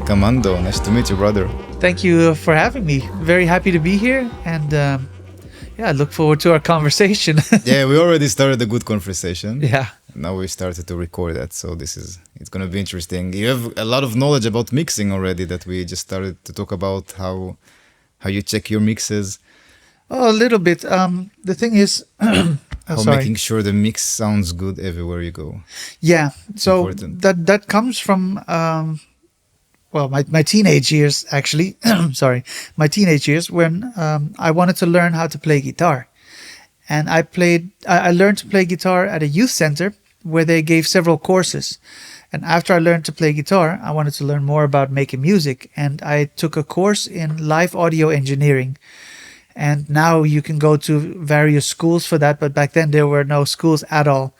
Welcome, Mando. Nice to meet you, brother. Thank you for having me. Very happy to be here, and I look forward to our conversation. Yeah, we already started a good conversation. Yeah. Now we started to record that, so it's gonna be interesting. You have a lot of knowledge about mixing already that we just started to talk about how you check your mixes. Oh, a little bit. The thing is, making sure the mix sounds good everywhere you go. Yeah. So Important. that comes from my teenage years, actually. Sorry, my teenage years when I wanted to learn how to play guitar, and I learned to play guitar at a youth center where they gave several courses. And after I learned to play guitar, I wanted to learn more about making music, and I took a course in live audio engineering. And now you can go to various schools for that, but back then there were no schools at all.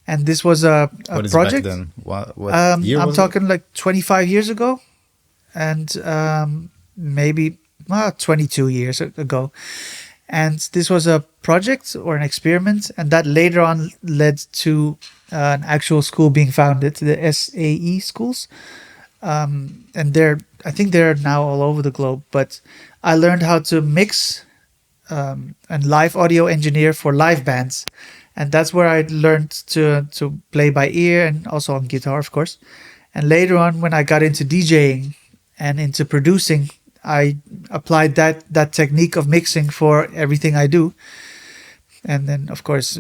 And this was a What is project. back then? What year I'm was talking like 25 years ago, and maybe 22 years ago. And this was a project or an experiment, and that later on led to an actual school being founded, the SAE schools. And I think they're now all over the globe. But I learned how to mix and live audio engineer for live bands, and that's where I learned to play by ear and also on guitar, of course. And later on, when I got into DJing and into producing, I applied that technique of mixing for everything I do. And then, of course,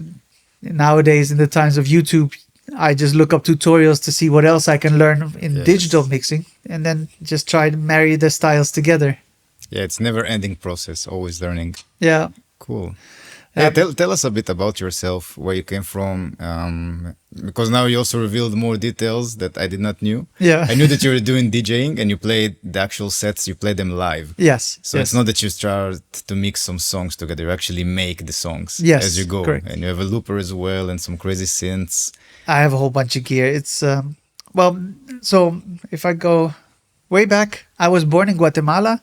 nowadays in the times of YouTube, I just look up tutorials to see what else I can learn in digital mixing, and then just try to marry the styles together. Yeah, it's never-ending process, always learning. Yeah. Cool. Yeah, tell us a bit about yourself, where you came from, because now you also revealed more details that I did not knew. Yeah. I knew that you were doing DJing and you played the actual sets, you played them live. Yes. So it's not that you start to mix some songs together, you actually make the songs as you go. Correct. And you have a looper as well and some crazy synths. I have a whole bunch of gear. It's, so if I go way back, I was born in Guatemala,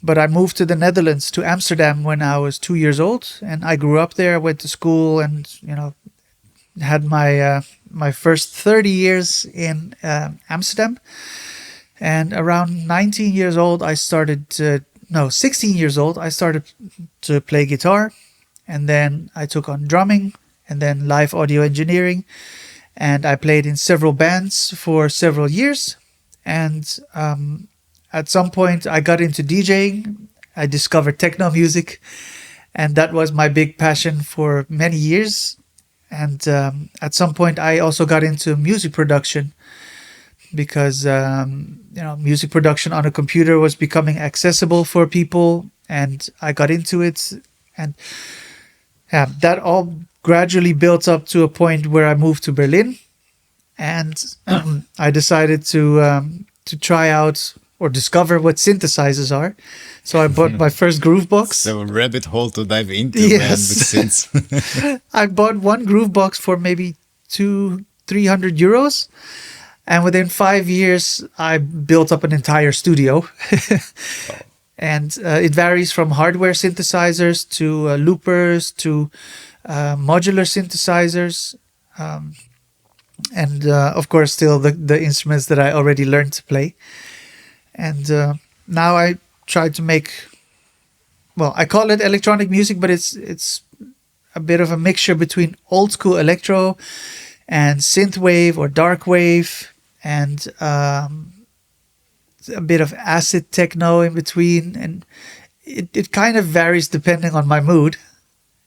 but I moved to the Netherlands, to Amsterdam, when I was 2 years old. And I grew up there, went to school, and, had my first 30 years in Amsterdam. And around 19 years old, 16 years old, I started to play guitar. And then I took on drumming and then live audio engineering. And I played in several bands for several years. And at some point, I got into DJing. I discovered techno music, and that was my big passion for many years. And at some point, I also got into music production because music production on a computer was becoming accessible for people, and I got into it. And that all gradually built up to a point where I moved to Berlin, and I decided to try out or discover what synthesizers are. So I bought my first groove box. So a rabbit hole to dive into, Yes. man, with synths. I bought one groove box for maybe 200-300 euros. And within 5 years, I built up an entire studio. And it varies from hardware synthesizers to loopers to modular synthesizers. And of course, still the instruments that I already learned to play. And now I try to make, I call it electronic music, but it's a bit of a mixture between old school electro and synthwave or dark wave, and a bit of acid techno in between. And it kind of varies depending on my mood.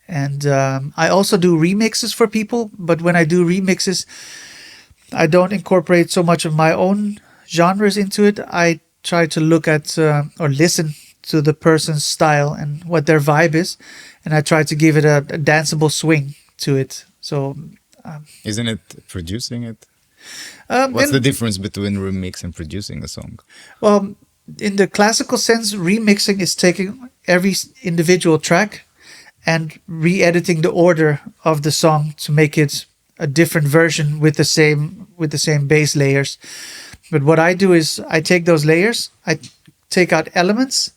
And I also do remixes for people, but when I do remixes, I don't incorporate so much of my own genres into it. I try to look at or listen to the person's style and what their vibe is, and I try to give it a danceable swing to it. So, isn't it producing it? What's the difference between remix and producing a song? Well, in the classical sense, remixing is taking every individual track and re-editing the order of the song to make it a different version with the same bass layers. But what I do is I take those layers, I take out elements,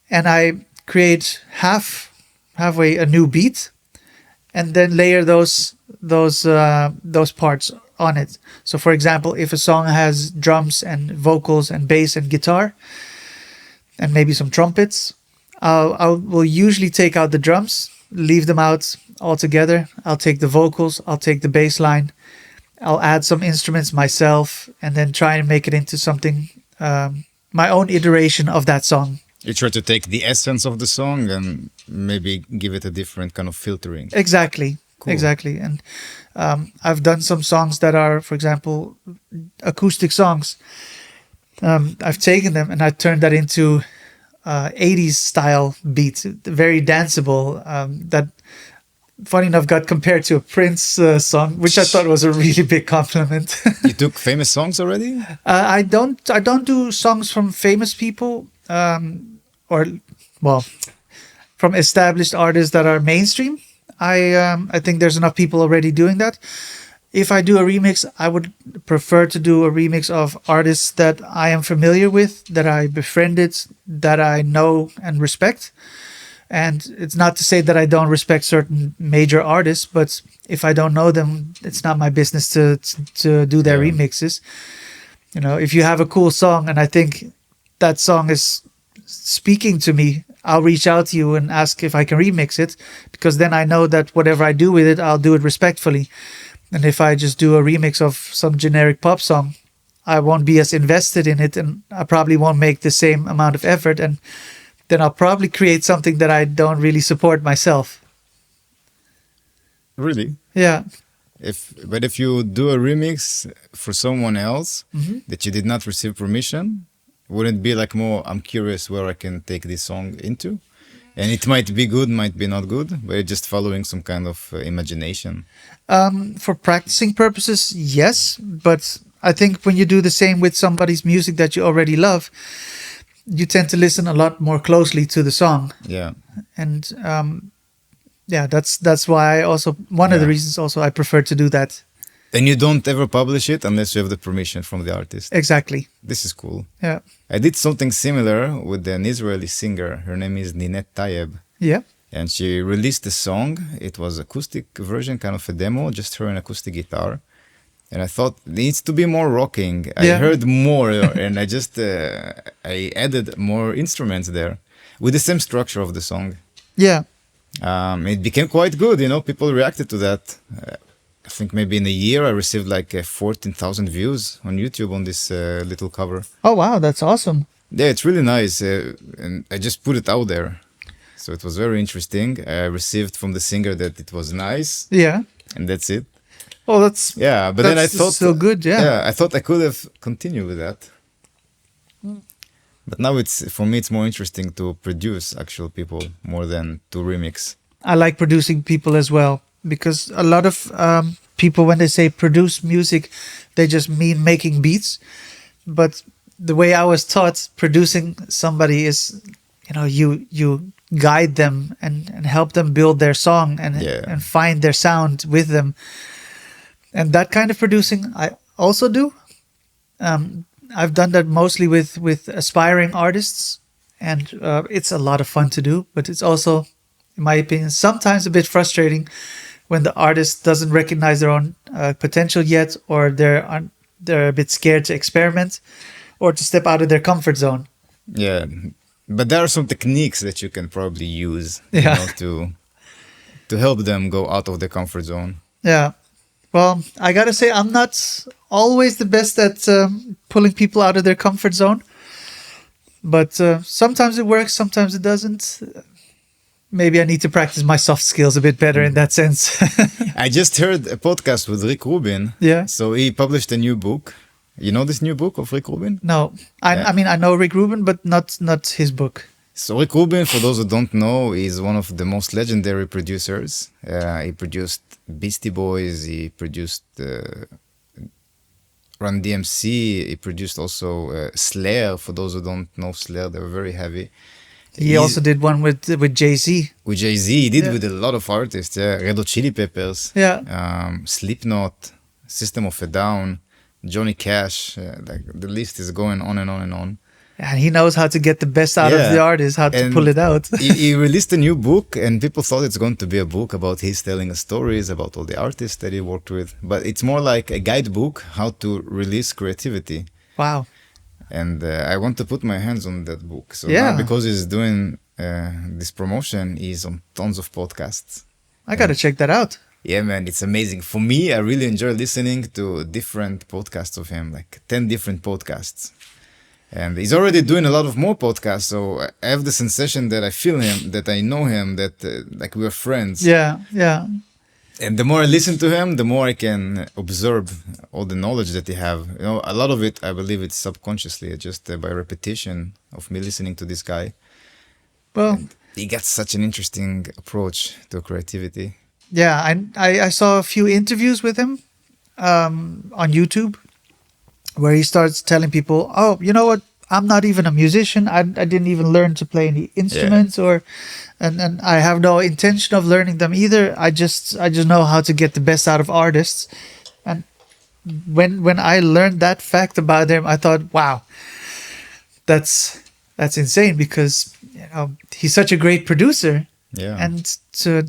and I create halfway a new beat, and then layer those parts on it. So, for example, if a song has drums and vocals and bass and guitar and maybe some trumpets, I will usually take out the drums, leave them out altogether. I'll take the vocals, I'll take the bass line, I'll add some instruments myself, and then try and make it into something, my own iteration of that song. You try to take the essence of the song and maybe give it a different kind of filtering. Exactly. Cool. Exactly. And I've done some songs that are, for example, acoustic songs. I've taken them and I turned that into 80s style beats, very danceable. That, funny enough, got compared to a Prince song, which I thought was a really big compliment. You took famous songs already? I don't do songs from famous people, from established artists that are mainstream. I think there's enough people already doing that. If I do a remix, I would prefer to do a remix of artists that I am familiar with, that I befriended, that I know and respect. And it's not to say that I don't respect certain major artists, but if I don't know them, it's not my business to do their remixes. You know, if you have a cool song and I think that song is speaking to me, I'll reach out to you and ask if I can remix it, because then I know that whatever I do with it, I'll do it respectfully. And if I just do a remix of some generic pop song, I won't be as invested in it, and I probably won't make the same amount of effort, and then I'll probably create something that I don't really support myself. Really? Yeah. But if you do a remix for someone else that you did not receive permission, wouldn't it be like more, I'm curious where I can take this song into? And it might be good, might be not good, but you're just following some kind of imagination. For practicing purposes, yes. But I think when you do the same with somebody's music that you already love, you tend to listen a lot more closely to the song. Yeah. And that's why I also, one of the reasons also I prefer to do that. And you don't ever publish it unless you have the permission from the artist. Exactly. This is cool. Yeah. I did something similar with an Israeli singer. Her name is Ninet Tayeb. Yeah. And she released a song. It was acoustic version, kind of a demo, just her and acoustic guitar. And I thought it needs to be more rocking. I heard more and I just I added more instruments there with the same structure of the song. Yeah. It became quite good, you know, people reacted to that. I think maybe in a year I received like 14,000 views on YouTube on this little cover. Oh, wow. That's awesome. Yeah, it's really nice. And I just put it out there. So it was very interesting. I received from the singer that it was nice. Yeah. And that's it. Oh, that's but then I thought so good. Yeah. I thought I could have continued with that. But now for me it's more interesting to produce actual people more than to remix. I like producing people as well, because a lot of people, when they say produce music, they just mean making beats. But the way I was taught, producing somebody is, you know, you guide them and help them build their song and find their sound with them. And that kind of producing I also do. I've done that mostly with aspiring artists, and it's a lot of fun to do, but it's also, in my opinion, sometimes a bit frustrating when the artist doesn't recognize their own potential yet, or they're a bit scared to experiment or to step out of their comfort zone. Yeah, but there are some techniques that you can probably use you know, to help them go out of their comfort zone. Yeah. Well, I gotta say, I'm not always the best at pulling people out of their comfort zone. But sometimes it works, sometimes it doesn't. Maybe I need to practice my soft skills a bit better in that sense. I just heard a podcast with Rick Rubin. Yeah. So he published a new book. You know this new book of Rick Rubin? No. I mean, I know Rick Rubin, but not his book. So Rick Rubin, for those who don't know, is one of the most legendary producers. He produced Beastie Boys, he produced Run DMC, he produced also Slayer. For those who don't know Slayer, they were very heavy. He also did one with Jay-Z. With Jay-Z, he did with a lot of artists. Red Hot Chili Peppers, Slipknot, System of a Down, Johnny Cash. Like the list is going on and on and on. And he knows how to get the best out of Yeah. the artist, how to And pull it out. he released a new book, and people thought it's going to be a book about his telling stories about all the artists that he worked with. But it's more like a guidebook how to release creativity. Wow. And I want to put my hands on that book. So Yeah. now, because he's doing this promotion, he's on tons of podcasts. I got to check that out. Yeah, man, it's amazing. For me, I really enjoy listening to different podcasts of him, like 10 different podcasts. And he's already doing a lot of more podcasts, so I have the sensation that I feel him, that I know him, that like we're friends. Yeah, yeah. And the more I listen to him, the more I can observe all the knowledge that he have. You know, a lot of it, I believe it's subconsciously, just by repetition of me listening to this guy. Well, And he got such an interesting approach to creativity. yeah, I saw a few interviews with him on YouTube where he starts telling people, oh, you know what? I'm not even a musician. I didn't even learn to play any instruments and I have no intention of learning them either. I just know how to get the best out of artists. And when I learned that fact about him, I thought, wow, that's insane, because you know he's such a great producer. Yeah. And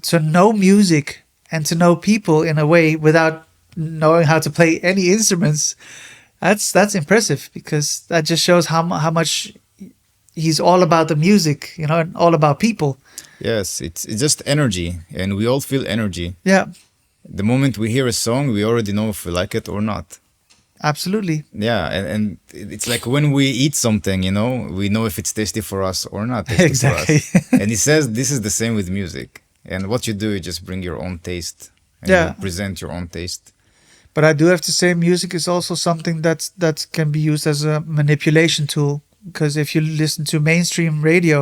to know music and to know people in a way without knowing how to play any instruments, that's impressive, because that just shows how much he's all about the music, you know, and all about people. Yes, it's just energy, and we all feel energy. Yeah, The moment we hear a song, we already know if we like it or not. absolutely. Yeah, and it's like when we eat something, you know if it's tasty for us or not tasty Exactly. for us. And he says this is the same with music. And what you do, you just bring your own taste and Yeah. you present your own taste. But I do have to say, music is also something that can be used as a manipulation tool. Because if you listen to mainstream radio,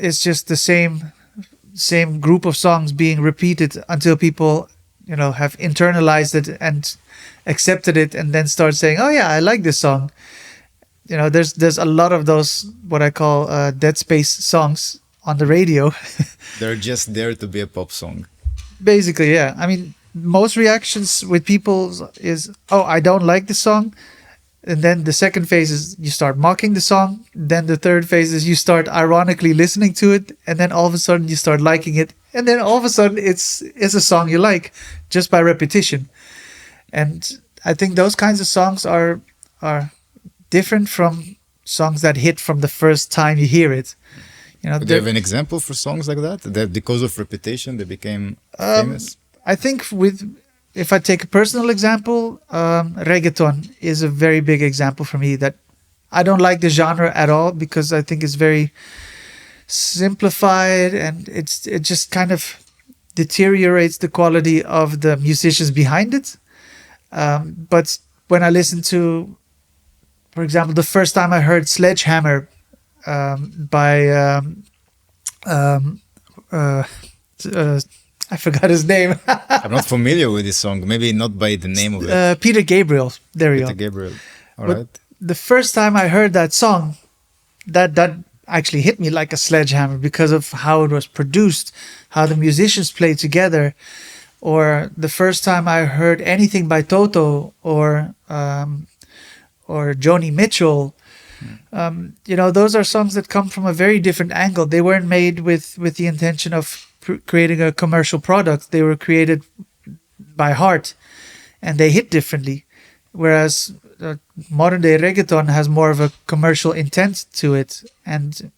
it's just the same group of songs being repeated until people, you know, have internalized it and accepted it, and then start saying, "Oh yeah, I like this song." You know, there's a lot of those what I call dead space songs on the radio. They're just there to be a pop song. Basically, yeah. I mean, most reactions with people is, "Oh, I don't like the song." And then the second phase is you start mocking the song. Then the third phase is you start ironically listening to it. And then all of a sudden you start liking it. And then all of a sudden it's a song you like just by repetition. And I think those kinds of songs are different from songs that hit from the first time you hear it. You know, Do you have an example for songs like that? That because of repetition, they became famous? I think if I take a personal example, reggaeton is a very big example for me. That I don't like the genre at all, because I think it's very simplified, and it just kind of deteriorates the quality of the musicians behind it. But when I listen to, for example, the first time I heard Sledgehammer by I forgot his name. I'm not familiar with this song. Maybe not by the name of it. Peter Gabriel. There we Peter go. Gabriel. All But right. the first time I heard that song, that actually hit me like a sledgehammer, because of how it was produced, how the musicians played together. Or the first time I heard anything by Toto or Joni Mitchell, you know, those are songs that come from a very different angle. They weren't made with the intention of creating a commercial product. They were created by heart, and they hit differently. Whereas modern day reggaeton has more of a commercial intent to it, and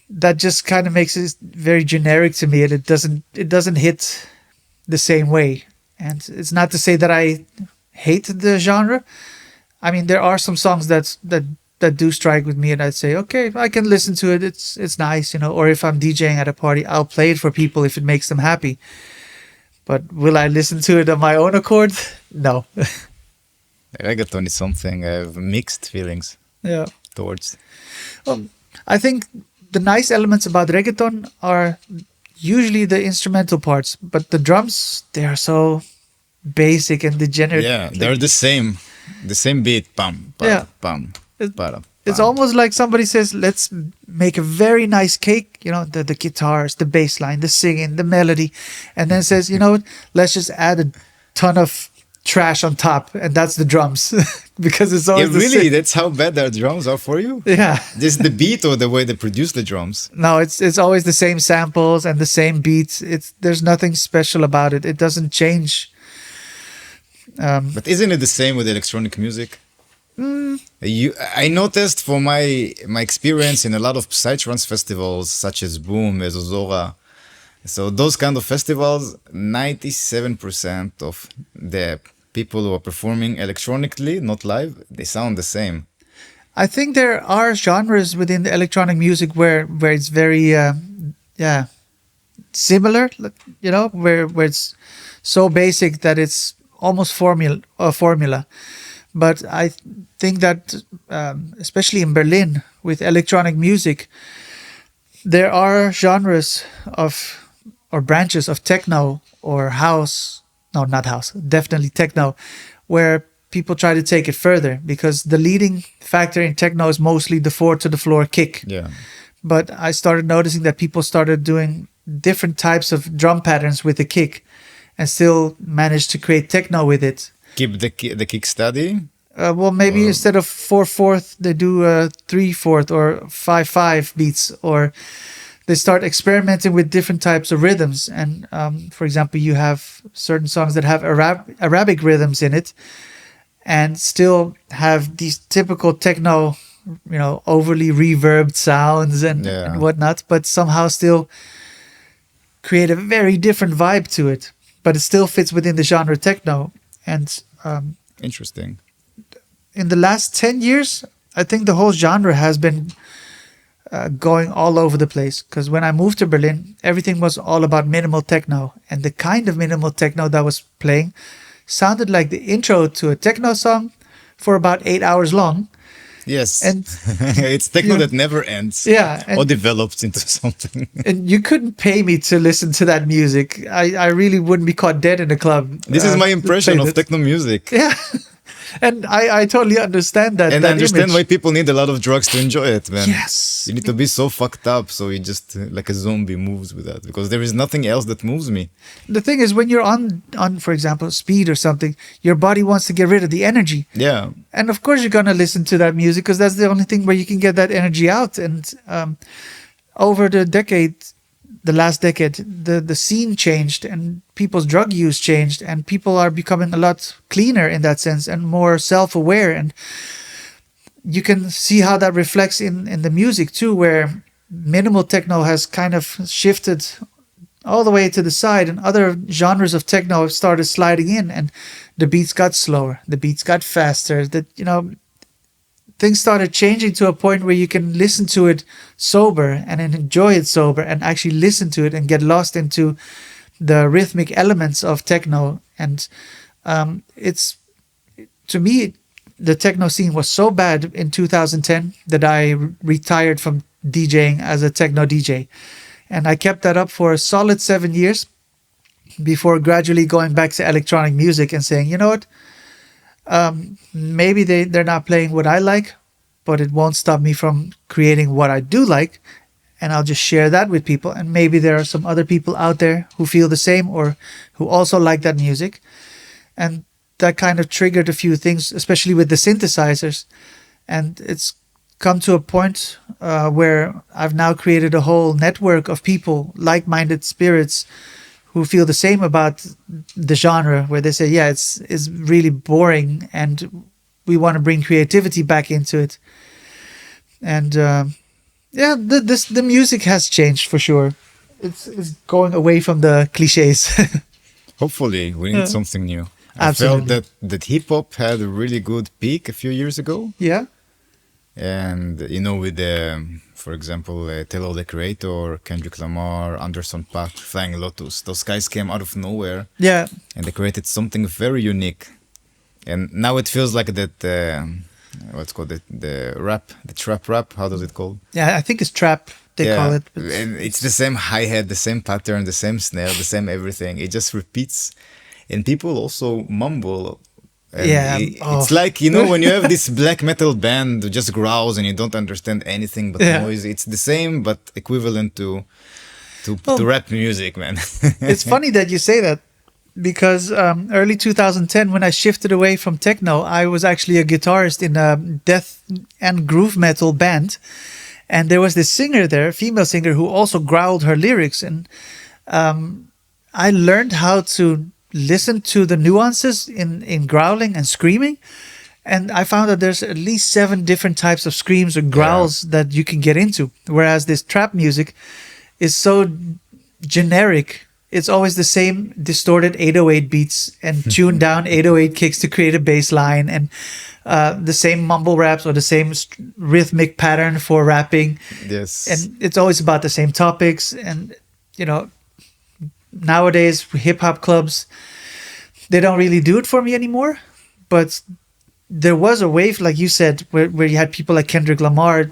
that just kind of makes it very generic to me, and it doesn't hit the same way. And it's not to say that I hate the genre. I mean, there are some songs that do strike with me, and I'd say, okay, I can listen to it. It's nice, you know. Or if I'm DJing at a party, I'll play it for people if it makes them happy. But will I listen to it on my own accord? No. Reggaeton is something I have mixed feelings Yeah. towards. Well, I think the nice elements about reggaeton are usually the instrumental parts, but the drums, they are so basic and degenerate. Yeah, they're the same beat. Pam, pam, Yeah. pam, pam. It's almost like somebody says, let's make a very nice cake, you know, the guitars, the bass line, the singing, the melody, and then says, you know what, let's just add a ton of trash on top, and that's the drums. because it's Yeah, always the really, same. that's how bad their drums are for you? Yeah. Just the beat or the way they produce the drums? No, it's always the same samples and the same beats. There's nothing special about it. It doesn't change. But isn't it the same with electronic music? I noticed from my experience in a lot of psytrance festivals, such as Boom, Ezozora. So those kind of festivals, 97% of the people who are performing electronically, not live, they sound the same. I think there are genres within the electronic music where it's very similar, where it's so basic that it's almost formula. But I think that especially in Berlin with electronic music, there are genres of or branches of techno or house, no, not house, definitely techno, where people try to take it further, because the leading factor in techno is mostly the 4 to the floor kick. Yeah. But I started noticing that people started doing different types of drum patterns with the kick and still managed to create techno with it. Keep the kick steady. Well, maybe instead of 4/4, they do 3/4 or 5/5 beats, or they start experimenting with different types of rhythms. And for example, you have certain songs that have Arabic rhythms in it, and still have these typical techno, overly reverbed sounds and whatnot, but somehow still create a very different vibe to it. But it still fits within the genre techno. And Interesting. in the last 10 years, I think the whole genre has been going all over the place. Because when I moved to Berlin, everything was all about minimal techno. And the kind of minimal techno that was playing sounded like the intro to a techno song for about 8 hours long. Yes. And it's techno that never ends. Yeah. Or develops into something. And you couldn't pay me to listen to that music. I really wouldn't be caught dead in a club. This is my impression of techno music. Yeah. And I totally understand that. And that I understand image. why people need a lot of drugs to enjoy it, man. Yes. You need to be so fucked up so you just like a zombie moves with that, because there is nothing else that moves me. The thing is, when you're on for example, speed or something, your body wants to get rid of the energy. Yeah. And of course you're going to listen to that music because that's the only thing where you can get that energy out. And over the last decade, the scene changed and people's drug use changed, and people are becoming a lot cleaner in that sense and more self-aware. And you can see how that reflects in the music too, where minimal techno has kind of shifted all the way to the side, and other genres of techno have started sliding in, and the beats got slower, the beats got faster, things started changing to a point where you can listen to it sober and enjoy it sober and actually listen to it and get lost into the rhythmic elements of techno. And it's, to me, the techno scene was so bad in 2010 that I retired from DJing as a techno DJ. And I kept that up for a solid 7 years before gradually going back to electronic music and saying, you know what? Maybe they're not playing what I like, but it won't stop me from creating what I do like, and I'll just share that with people. And maybe there are some other people out there who feel the same or who also like that music. And that kind of triggered a few things, especially with the synthesizers. And it's come to a point where I've now created a whole network of people, like-minded spirits, who feel the same about the genre, where they say, yeah, it's really boring and we want to bring creativity back into it. And the music has changed for sure. It's going away from the cliches. Hopefully, we need something new. Absolutely. I felt that hip-hop had a really good peak a few years ago. Yeah. And, with for example, Tyler, the Creator, Kendrick Lamar, Anderson .Paak, Flying Lotus. Those guys came out of nowhere. Yeah. And they created something very unique. And now it feels like that, what's called the rap, the trap rap. How does it called? Yeah, I think it's trap, they call it. But and it's the same hi-hat, the same pattern, the same snare, the same everything. It just repeats. And people also mumble. And it's like, when you have this black metal band who just growls and you don't understand anything but noise. It's the same but equivalent to rap music, man. It's funny that you say that, because early 2010, when I shifted away from techno, I was actually a guitarist in a death and groove metal band. And there was this singer there, female singer, who also growled her lyrics. And I learned how to listen to the nuances in growling and screaming. And I found that there's at least 7 different types of screams or growls that you can get into. Whereas this trap music is so generic. It's always the same distorted 808 beats and tuned down 808 kicks to create a bass line, and the same mumble raps or the same rhythmic pattern for rapping. Yes. And it's always about the same topics. And, nowadays, hip hop clubs, they don't really do it for me anymore. But there was a wave, like you said, where you had people like Kendrick Lamar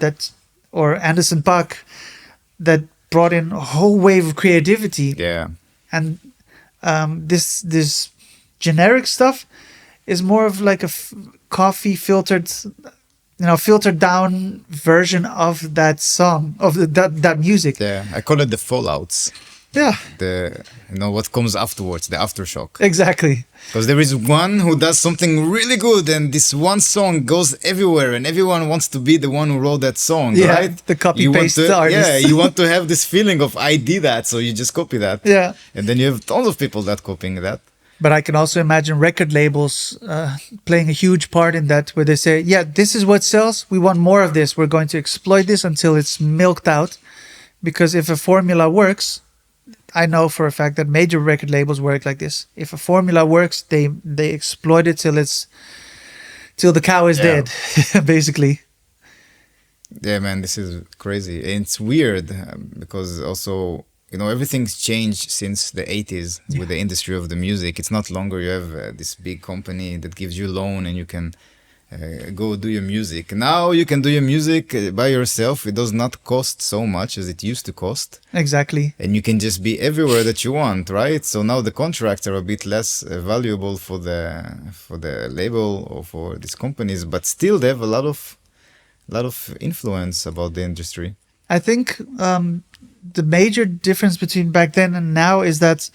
or Anderson .Paak that brought in a whole wave of creativity. Yeah. And this generic stuff is more of like a coffee filtered down version of that song, of that music. Yeah, I call it the fallouts. Yeah. What comes afterwards, the aftershock. Exactly. Because there is one who does something really good, and this one song goes everywhere, and everyone wants to be the one who wrote that song, right? The copy-paste artist. Yeah, you want to have this feeling of I did that, so you just copy that. Yeah. And then you have tons of people that copying that. But I can also imagine record labels playing a huge part in that, where they say, yeah, this is what sells. We want more of this. We're going to exploit this until it's milked out. Because if a formula works, I know for a fact that major record labels work like this. If a formula works, they exploit it till the cow is dead, basically. Yeah, man, this is crazy. And it's weird because also, everything's changed since the 80s with the industry of the music. It's not longer you have this big company that gives you a loan and you can go do your music. Now you can do your music by yourself. It does not cost so much as it used to cost. Exactly. And you can just be everywhere that you want, right? So now the contracts are a bit less valuable for the label or for these companies, but still they have a lot of influence about the industry. I think the major difference between back then and now is that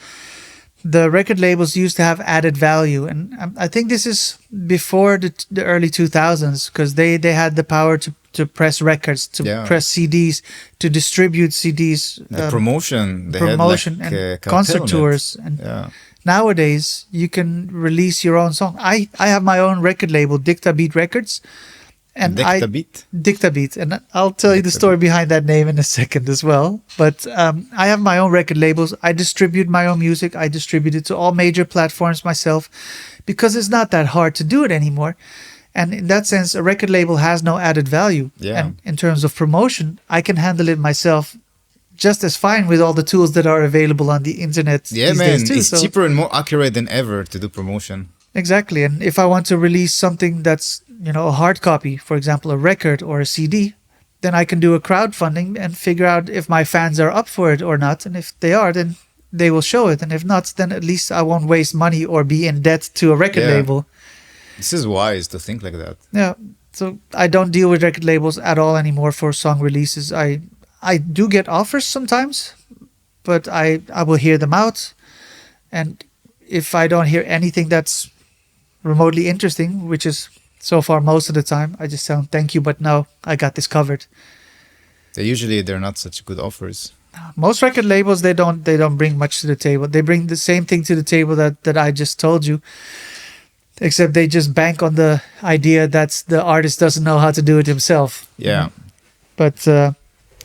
the record labels used to have added value. And I think this is before the early 2000s, because they had the power to press records, to press CDs, to distribute CDs. Promotion. They promotion had and concert tours. And nowadays, you can release your own song. I have my own record label, Dictabeat Records. And Dictabeat. And I'll tell you the story behind that name in a second as well. But I have my own record labels. I distribute my own music. I distribute it to all major platforms myself because it's not that hard to do it anymore. And in that sense, a record label has no added value. Yeah. And in terms of promotion, I can handle it myself just as fine with all the tools that are available on the internet these days too. It's cheaper and more accurate than ever to do promotion. Exactly. And if I want to release something that's, a hard copy, for example, a record or a CD, then I can do a crowdfunding and figure out if my fans are up for it or not. And if they are, then they will show it. And if not, then at least I won't waste money or be in debt to a record label. This is wise to think like that. Yeah. So I don't deal with record labels at all anymore for song releases. I do get offers sometimes, but I will hear them out. And if I don't hear anything that's remotely interesting, which is so far most of the time, I just tell them thank you, but no, I got this covered. They're not such good offers. Most record labels, they don't bring much to the table. They bring the same thing to the table that I just told you, except they just bank on the idea that the artist doesn't know how to do it himself. Yeah. But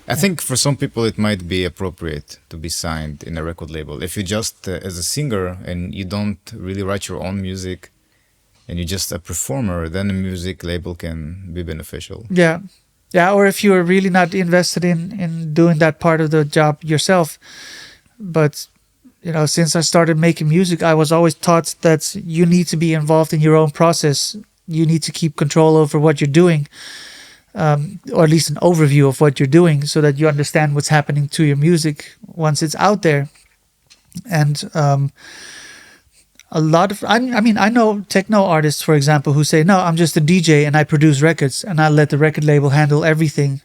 I think for some people it might be appropriate to be signed in a record label. If you just as a singer and you don't really write your own music and you're just a performer, then a music label can be beneficial. Yeah. Yeah, or if you're really not invested in doing that part of the job yourself. But, since I started making music, I was always taught that you need to be involved in your own process. You need to keep control over what you're doing, or at least an overview of what you're doing so that you understand what's happening to your music once it's out there. And a lot of, I know techno artists, for example, who say, no, I'm just a DJ and I produce records and I let the record label handle everything.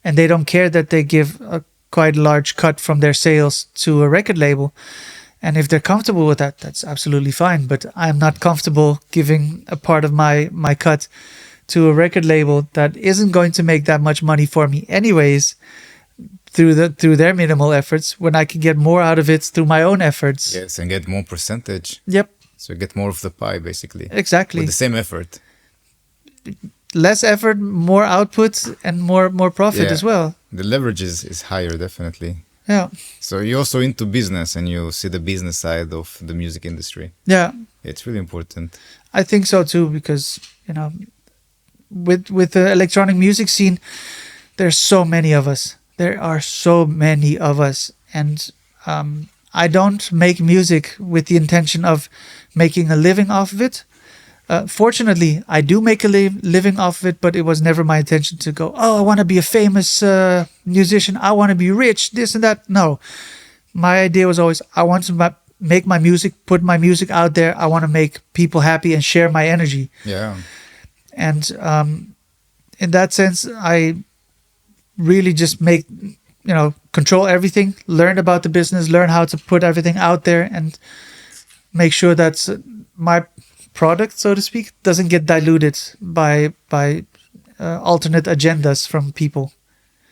And they don't care that they give a quite large cut from their sales to a record label. And if they're comfortable with that, that's absolutely fine. But I'm not comfortable giving a part of my cut to a record label that isn't going to make that much money for me anyways through their minimal efforts, when I can get more out of it through my own efforts. Yes, and get more percentage. Yep. So get more of the pie, basically. Exactly. With the same effort. Less effort, more output, and more profit as well. The leverage is higher, definitely. Yeah. So you're also into business and you see the business side of the music industry. Yeah. It's really important. I think so too, because, you know, with the electronic music scene, there's so many of us. There are so many of us. And I don't make music with the intention of making a living off of it. Fortunately, I do make a living off of it, but it was never my intention to go, oh, I want to be a famous musician. I want to be rich, this and that. No, my idea was always, I want to make my music, put my music out there. I want to make people happy and share my energy. Yeah. And in that sense, I really just control everything, learn about the business, learn how to put everything out there, and make sure that my product, so to speak, doesn't get diluted by alternate agendas from people.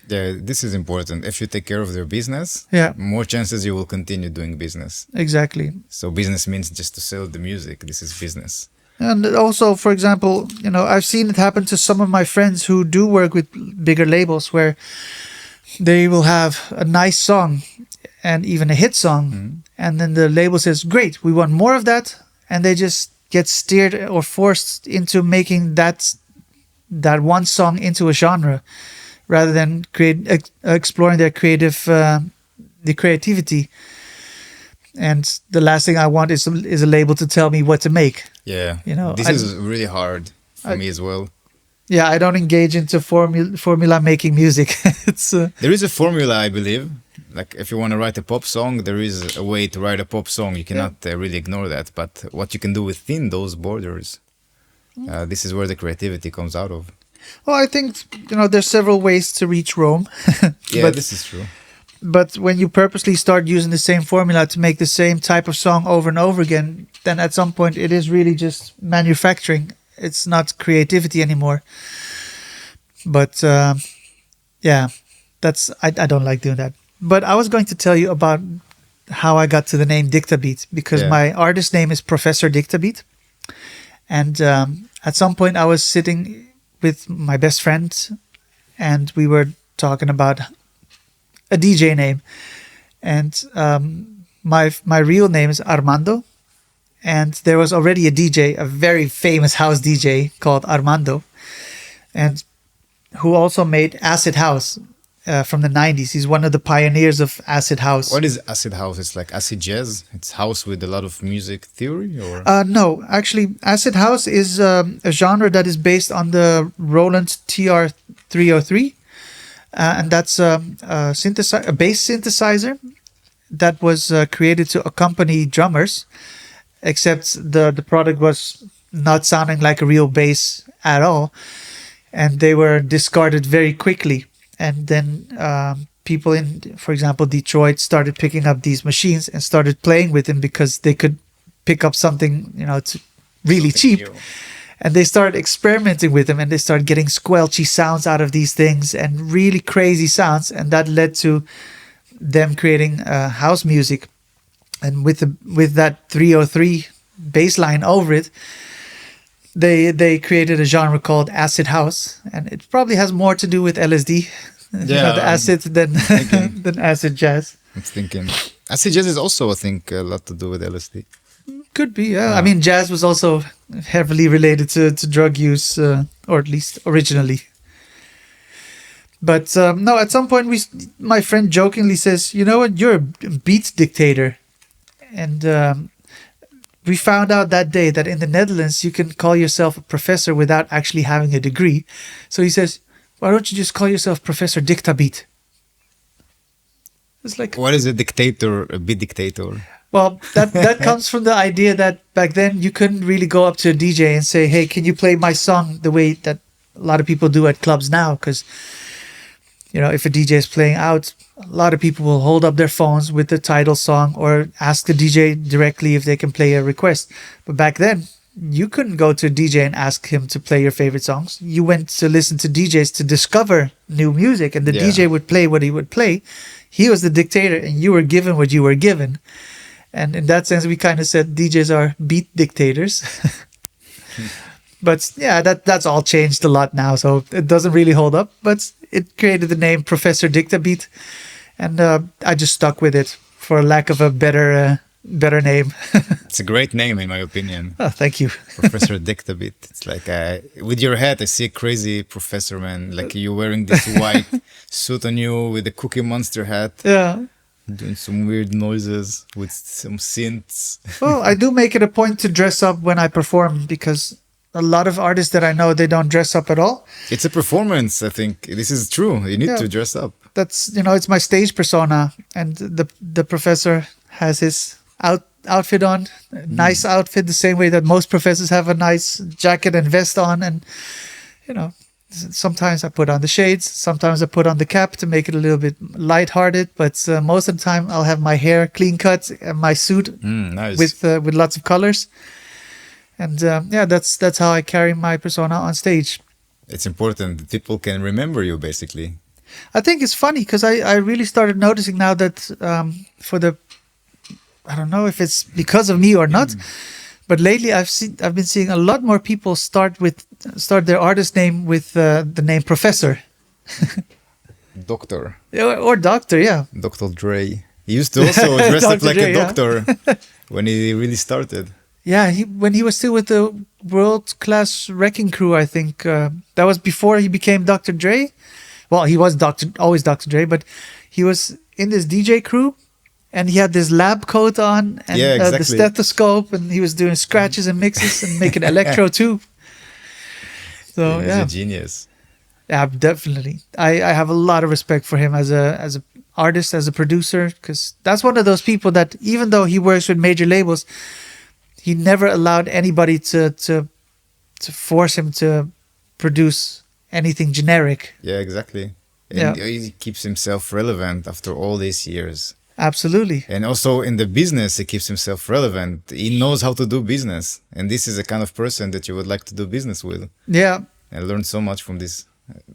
Yeah, this is important. If you take care of their business, more chances you will continue doing business. Exactly. So business means just to sell the music. This is business. And also, for example, I've seen it happen to some of my friends who do work with bigger labels, where they will have a nice song and even a hit song, and then the label says, great, we want more of that, and they just get steered or forced into making that one song into a genre, rather than exploring their creativity. And the last thing I want is a label to tell me what to make. Yeah, this is really hard for me as well. Yeah, I don't engage into formula making music. It's there is a formula, I believe. Like if you want to write a pop song, there is a way to write a pop song. You cannot really ignore that. But what you can do within those borders, this is where the creativity comes out of. Well, I think there's several ways to reach Rome. Yeah, this is true. But when you purposely start using the same formula to make the same type of song over and over again, then at some point it is really just manufacturing. It's not creativity anymore. But I don't like doing that. But I was going to tell you about how I got to the name Dictabeat, because my artist name is Professor Dictabeat. And at some point I was sitting with my best friend and we were talking about a DJ name. And my real name is Armando. And there was already a DJ, a very famous house DJ called Armando, and who also made acid house from the 90s. He's one of the pioneers of acid house. What is acid house? It's like acid jazz? It's house with a lot of music theory? Or No, actually, acid house is a genre that is based on the Roland TR-303. And that's a bass synthesizer that was created to accompany drummers. Except the product was not sounding like a real bass at all. And they were discarded very quickly. And then people in, for example, Detroit started picking up these machines and started playing with them because they could pick up something, really cheap. New. And they started experimenting with them and they started getting squelchy sounds out of these things and really crazy sounds. And that led to them creating house music. And with that 303 bass line over it, they created a genre called acid house, and it probably has more to do with LSD, the acid than acid jazz. I'm thinking acid jazz is also, I think, a lot to do with LSD. Could be, yeah. I mean, jazz was also heavily related to drug use, or at least originally. But no, at some point, my friend jokingly says, "You know what? You're a beat dictator." And we found out that day that in the Netherlands, you can call yourself a professor without actually having a degree. So he says, why don't you just call yourself Professor Dictabeat? It's like, what is a dictator, a beat dictator? Well, that comes from the idea that back then you couldn't really go up to a DJ and say, hey, can you play my song the way that a lot of people do at clubs now? Because if a DJ is playing out, a lot of people will hold up their phones with the title song or ask the DJ directly if they can play a request. But back then, you couldn't go to a DJ and ask him to play your favorite songs. You went to listen to DJs to discover new music, and the DJ would play what he would play. He was the dictator, and you were given what you were given. And in that sense, we kind of said DJs are beat dictators. But yeah, that's all changed a lot now, so it doesn't really hold up. But it created the name Professor Dictabeat, and I just stuck with it for lack of a better name. It's a great name, in my opinion. Oh, thank you. Professor Dictabeat. It's like, with your hat, I see a crazy professor, man. Like you wearing this white suit on you with a Cookie Monster hat. Yeah. Doing some weird noises with some synths. Well, I do make it a point to dress up when I perform, because a lot of artists that I know, they don't dress up at all. It's a performance, I think. This is true. You need to dress up. That's, it's my stage persona. And the professor has his outfit on, nice outfit, the same way that most professors have a nice jacket and vest on. And, sometimes I put on the shades, sometimes I put on the cap to make it a little bit lighthearted, but most of the time I'll have my hair clean cut and my suit nice. with lots of colors. And that's how I carry my persona on stage. It's important that people can remember you, basically. I think it's funny because I really started noticing now that I don't know if it's because of me or not, but lately I've been seeing a lot more people start their artist name with the name Professor. Doctor. Or Doctor, yeah. Dr. Dre. He used to also dress up like Dre, a doctor when he really started. Yeah, when he was still with the World Class Wrecking Crew, I think. That was before he became Dr. Dre. Well, he was always Dr. Dre, but he was in this DJ crew. And he had this lab coat on and the stethoscope, and he was doing scratches and mixes and making electro too. So He's a genius. Yeah, definitely. I have a lot of respect for him as a artist, as a producer, because that's one of those people that even though he works with major labels, he never allowed anybody to force him to produce anything generic. Yeah, exactly. And he keeps himself relevant after all these years. Absolutely. And also in the business, he keeps himself relevant. He knows how to do business. And this is the kind of person that you would like to do business with. Yeah. I learned so much from this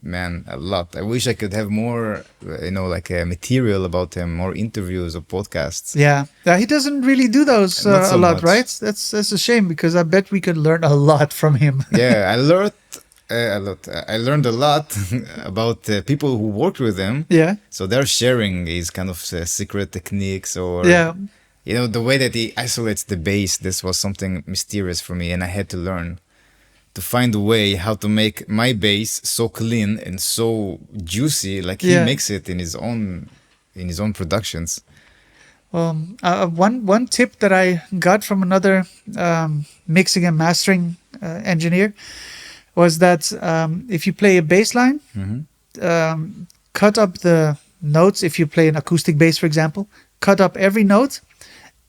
man, a lot. I wish I could have more, material about him, more interviews or podcasts. Yeah. He doesn't really do those a lot, much. Right? That's a shame, because I bet we could learn a lot from him. Yeah, I learned a lot. I learned a lot about people who worked with him. Yeah. So they're sharing his kind of secret techniques, or the way that he isolates the bass. This was something mysterious for me, and I had to learn to find a way how to make my bass so clean and so juicy, like he makes it in his own productions. Well, one tip that I got from another mixing and mastering engineer was that if you play a bass line, cut up the notes. If you play an acoustic bass, for example, cut up every note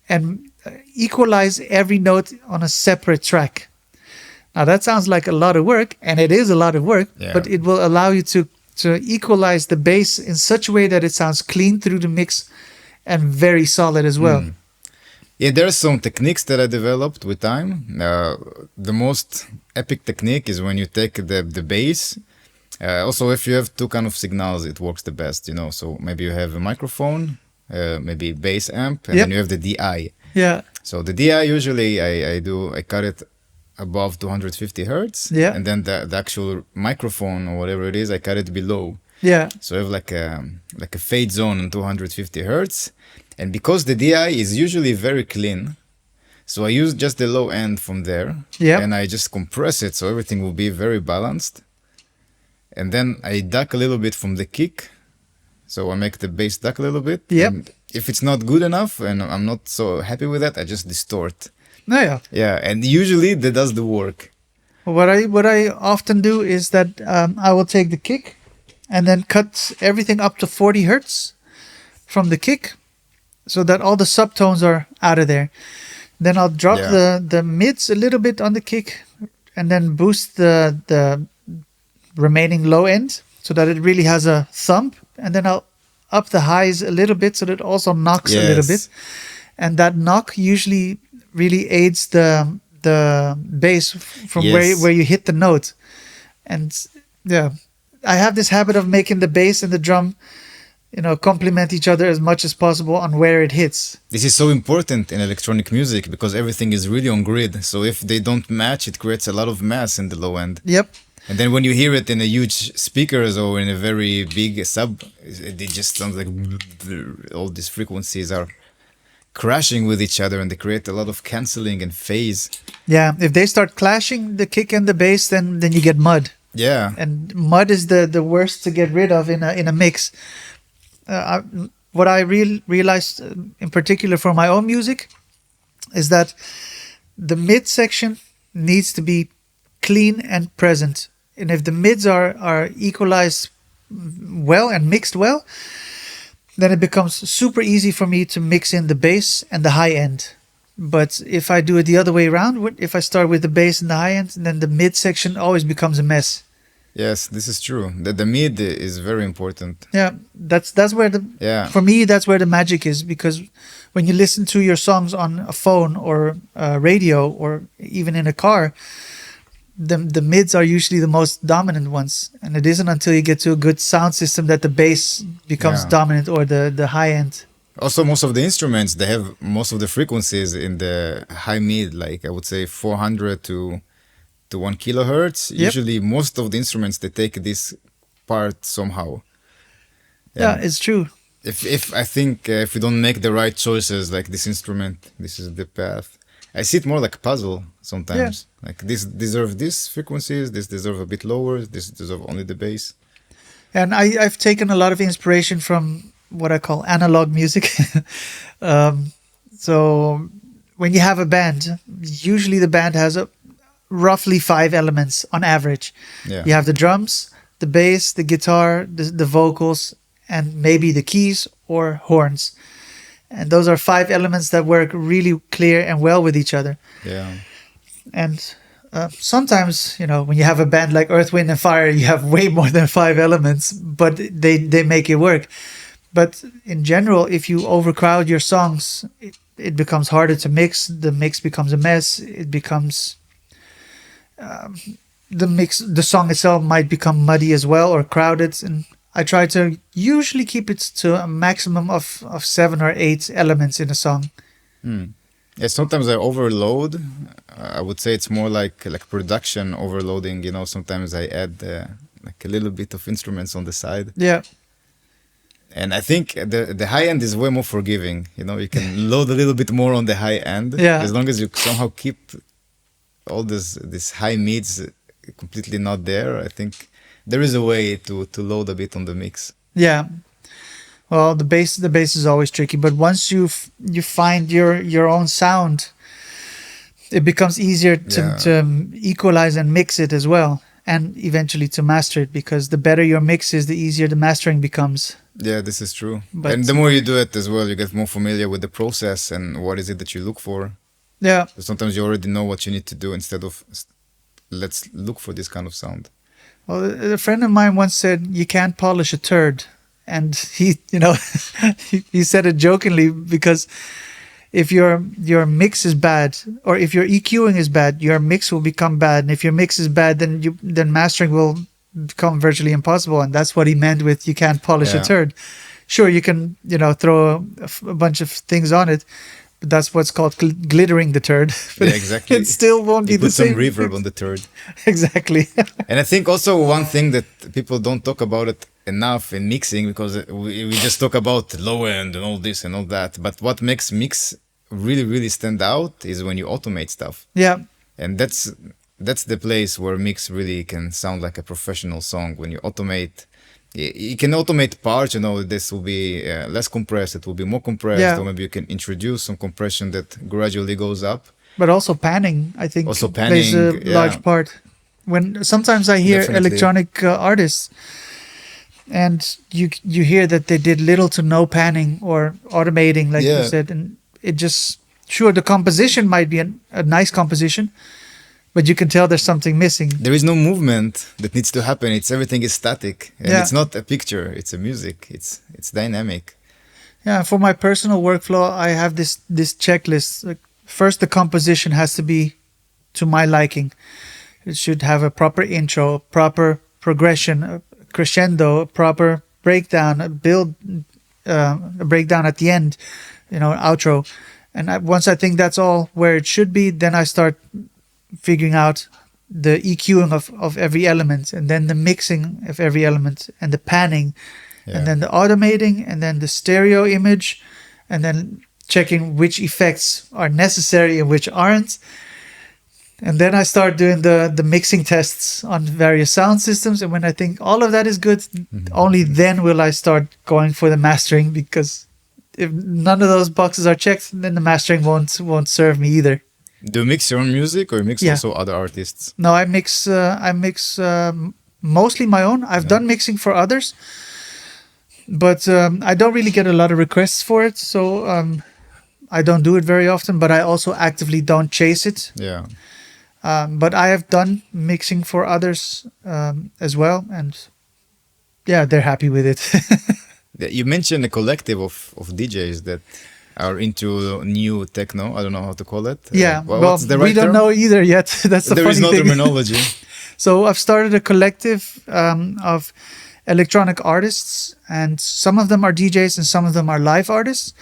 and equalize every note on a separate track. Now that sounds like a lot of work, and it is a lot of work, but it will allow you to equalize the bass in such a way that it sounds clean through the mix and very solid as well. Yeah, there are some techniques that I developed with time. The most epic technique is when you take the bass. Also, if you have two kind of signals, it works the best, So maybe you have a microphone, maybe a bass amp, and then you have the DI. Yeah. So the DI usually I cut it above 250 hertz. Yeah. And then the actual microphone or whatever it is, I cut it below. Yeah. So I have like a fade zone on 250 hertz. And because the DI is usually very clean, so I use just the low end from there. Yeah. And I just compress it so everything will be very balanced. And then I duck a little bit from the kick. So I make the bass duck a little bit. Yep. And if it's not good enough and I'm not so happy with that, I just distort. Oh, yeah. Yeah, and usually that does the work. What I often do is that I will take the kick and then cut everything up to 40 hertz from the kick, so that all the subtones are out of there. Then I'll drop the mids a little bit on the kick, and then boost the remaining low end so that it really has a thump, and then I'll up the highs a little bit so that it also knocks a little bit, and that knock usually really aids the bass from where you hit the note. And yeah, I have this habit of making the bass and the drum, complement each other as much as possible on where it hits. This is so important in electronic music because everything is really on grid. So if they don't match, it creates a lot of mass in the low end. Yep. And then when you hear it in a huge speakers or in a very big sub, it just sounds like all these frequencies are crashing with each other and they create a lot of canceling and phase. Yeah, if they start clashing, the kick and the bass, then you get mud. Yeah. And mud is the worst to get rid of in a mix. What I realized in particular for my own music is that the mid section needs to be clean and present. And if the mids are equalized well and mixed well, then it becomes super easy for me to mix in the bass and the high end. But if I do it the other way around, if I start with the bass and the high end, then the mid section always becomes a mess. Yes, this is true. The mid is very important. Yeah, that's where for me that's where the magic is, because when you listen to your songs on a phone or a radio or even in a car, the mids are usually the most dominant ones, and it isn't until you get to a good sound system that the bass becomes dominant or the high end. Also, most of the instruments, they have most of the frequencies in the high mid, like I would say 400 to 1 kilohertz. Yep. Usually most of the instruments, they take this part somehow. Yeah, it's true. If I think if we don't make the right choices, like this instrument, this is the path. I see it more like a puzzle sometimes. Yeah. Like this deserve these frequencies, this deserve a bit lower, this deserve only the bass. And I've taken a lot of inspiration from what I call analog music. So when you have a band, usually the band has roughly 5 elements on average. Yeah. You have the drums, the bass, the guitar, the vocals, and maybe the keys or horns. And those are 5 elements that work really clear and well with each other. Yeah. And sometimes, when you have a band like Earth, Wind and Fire, you have way more than 5 elements, but they make it work. But in general, if you overcrowd your songs, it becomes harder to mix. The mix becomes a mess. It becomes... the song itself might become muddy as well or crowded. And I try to usually keep it to a maximum of 7 or 8 elements in a song. Yeah, sometimes I overload. I would say it's more like production overloading. Sometimes I add like a little bit of instruments on the side. Yeah. And I think the high end is way more forgiving. You can load a little bit more on the high end. Yeah. As long as you somehow keep all this high mids completely not there, I think there is a way to load a bit on the mix. Yeah. Well, the bass is always tricky, but once you find your own sound, it becomes easier to equalize and mix it as well, and eventually to master it, because the better your mix is, the easier the mastering becomes. Yeah, this is true. And the more you do it as well, you get more familiar with the process and what is it that you look for. Yeah. So sometimes you already know what you need to do instead of let's look for this kind of sound. Well, a friend of mine once said, you can't polish a turd. And he, he said it jokingly, because if your mix is bad, or if your EQing is bad, your mix will become bad. And if your mix is bad, then mastering will become virtually impossible. And that's what he meant with you can't polish a turd. Sure, you can, throw a bunch of things on it, but that's what's called glittering the turd. But yeah, exactly. It still won't be the same. Put some reverb on the turd. Exactly. And I think also one thing that people don't talk about it enough in mixing, because we just talk about low end and all this and all that. But what makes mix really, really stand out is when you automate stuff. Yeah. And that's the place where mix really can sound like a professional song. When you automate, you can automate parts, this will be less compressed, it will be more compressed, or maybe you can introduce some compression that gradually goes up. But also panning, I think, plays a large part. When sometimes I hear electronic artists, and you hear that they did little to no panning or automating, like you said, and it just, sure, the composition might be a nice composition, but you can tell there's something missing. There is no movement that needs to happen. Everything is static, and Yeah. it's not a picture. It's a music. It's dynamic. Yeah, for my personal workflow, I have this checklist. Like, first, the composition has to be to my liking. It should have a proper intro, proper progression, a crescendo, a proper breakdown, a build, a breakdown at the end, outro. And once I think that's all where it should be, then I start figuring out the EQing of every element, and then the mixing of every element, and the panning, and then the automating, and then the stereo image, and then checking which effects are necessary and which aren't. And then I start doing the mixing tests on various sound systems. And when I think all of that is good, only then will I start going for the mastering, because if none of those boxes are checked, then the mastering won't serve me either. Do you mix your own music, or you mix Yeah. also other artists? No, I mix mostly my own. I've done mixing for others, but I don't really get a lot of requests for it. So I don't do it very often, but I also actively don't chase it. Yeah. But I have done mixing for others as well, and yeah, they're happy with it. You mentioned a collective of DJs that are into new techno. I don't know how to call it. Yeah, what's the right we don't term? know either yet. That's the There funny is no thing. terminology. So I've started a collective of electronic artists, and some of them are DJs and some of them are live artists.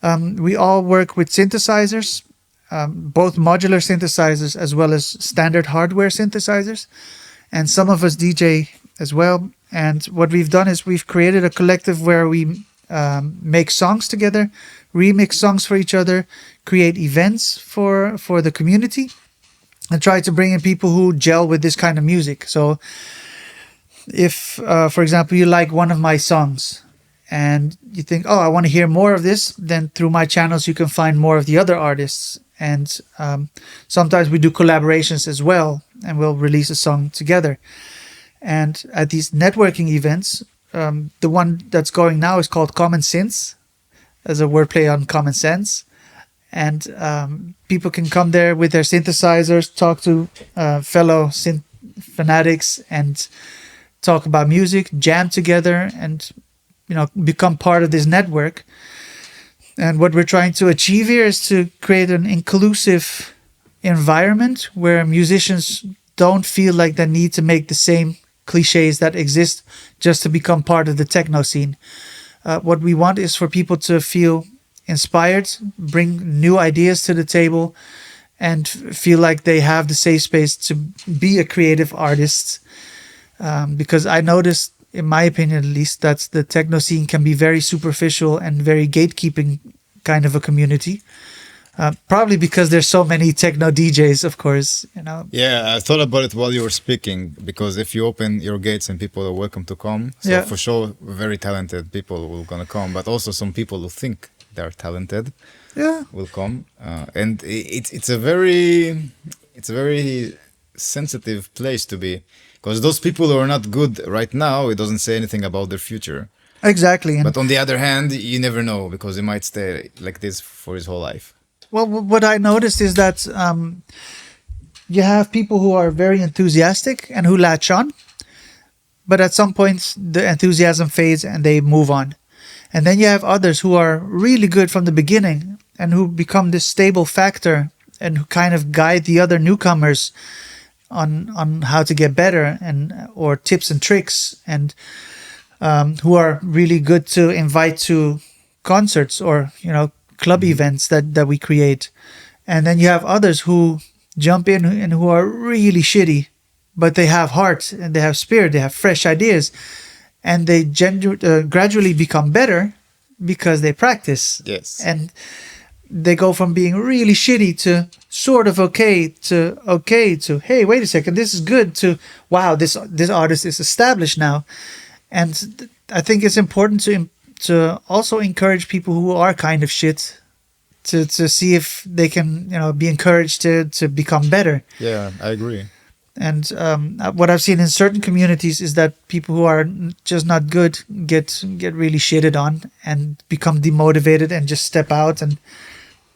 We all work with synthesizers, both modular synthesizers as well as standard hardware synthesizers. And some of us DJ as well. And what we've done is we've created a collective where we make songs together, remix songs for each other, create events for the community, and try to bring in people who gel with this kind of music. So if, for example, you like one of my songs and you think, oh, I want to hear more of this, then through my channels you can find more of the other artists. And sometimes we do collaborations as well, and we'll release a song together. And at these networking events, the one that's going now is called Common Sense, as a wordplay on common sense. And people can come there with their synthesizers, talk to fellow synth fanatics, and talk about music, jam together, and become part of this network. And what we're trying to achieve here is to create an inclusive environment where musicians don't feel like they need to make the same cliches that exist just to become part of the techno scene. What we want is for people to feel inspired, bring new ideas to the table, and feel like they have the safe space to be a creative artist. Because I noticed, in my opinion at least, that the techno scene can be very superficial and very gatekeeping kind of a community. Probably because there's so many techno DJs, of course. Yeah, I thought about it while you were speaking, because if you open your gates and people are welcome to come, so for sure very talented people will gonna come, but also some people who think they're talented will come, and it's a very sensitive place to be, because those people who are not good right now, it doesn't say anything about their future. Exactly. But on the other hand, you never know, because he might stay like this for his whole life. Well, what I noticed is that you have people who are very enthusiastic and who latch on, but at some point the enthusiasm fades and they move on. And then you have others who are really good from the beginning and who become this stable factor and who kind of guide the other newcomers on how to get better, or tips and tricks, and who are really good to invite to concerts or club events that we create. And then you have others who jump in and who are really shitty, but they have heart and they have spirit, they have fresh ideas, and they gradually become better because they practice. Yes. And they go from being really shitty to sort of okay to hey, wait a second, this is good, to wow, this artist is established now. And I think it's important to also encourage people who are kind of shit to see if they can be encouraged to become better. Yeah, I agree. And what I've seen in certain communities is that people who are just not good get really shitted on and become demotivated and just step out. And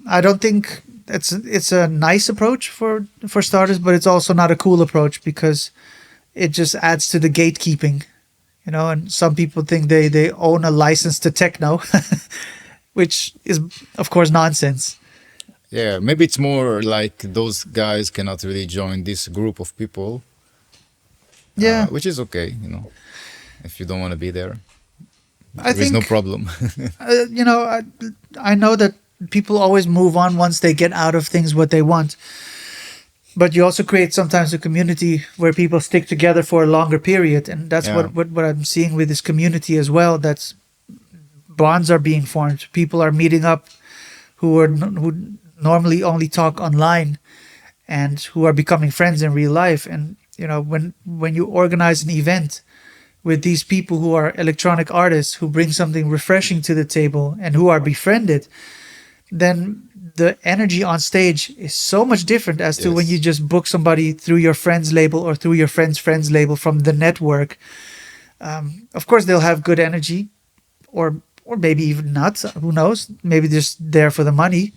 I don't think it's a nice approach for starters, but it's also not a cool approach because it just adds to the gatekeeping, you know. And some people think they own a license to techno, which is of course nonsense. Yeah, maybe it's more like those guys cannot really join this group of people, Yeah, which is okay, you know. If you don't want to be there, I there is no think problem. you know, I know that people always move on once they get out of things what they want. But you also create sometimes a community where people stick together for a longer period. And that's Yeah. what I'm seeing with this community as well. That's bonds are being formed. People are meeting up who normally only talk online and who are becoming friends in real life. And, you know, when you organize an event with these people who are electronic artists who bring something refreshing to the table and who are befriended, then the energy on stage is so much different as to when Yes. you just book somebody through your friend's label or through your friend's label from the network. Of course, they'll have good energy, or maybe even not. Who knows? Maybe just there for the money.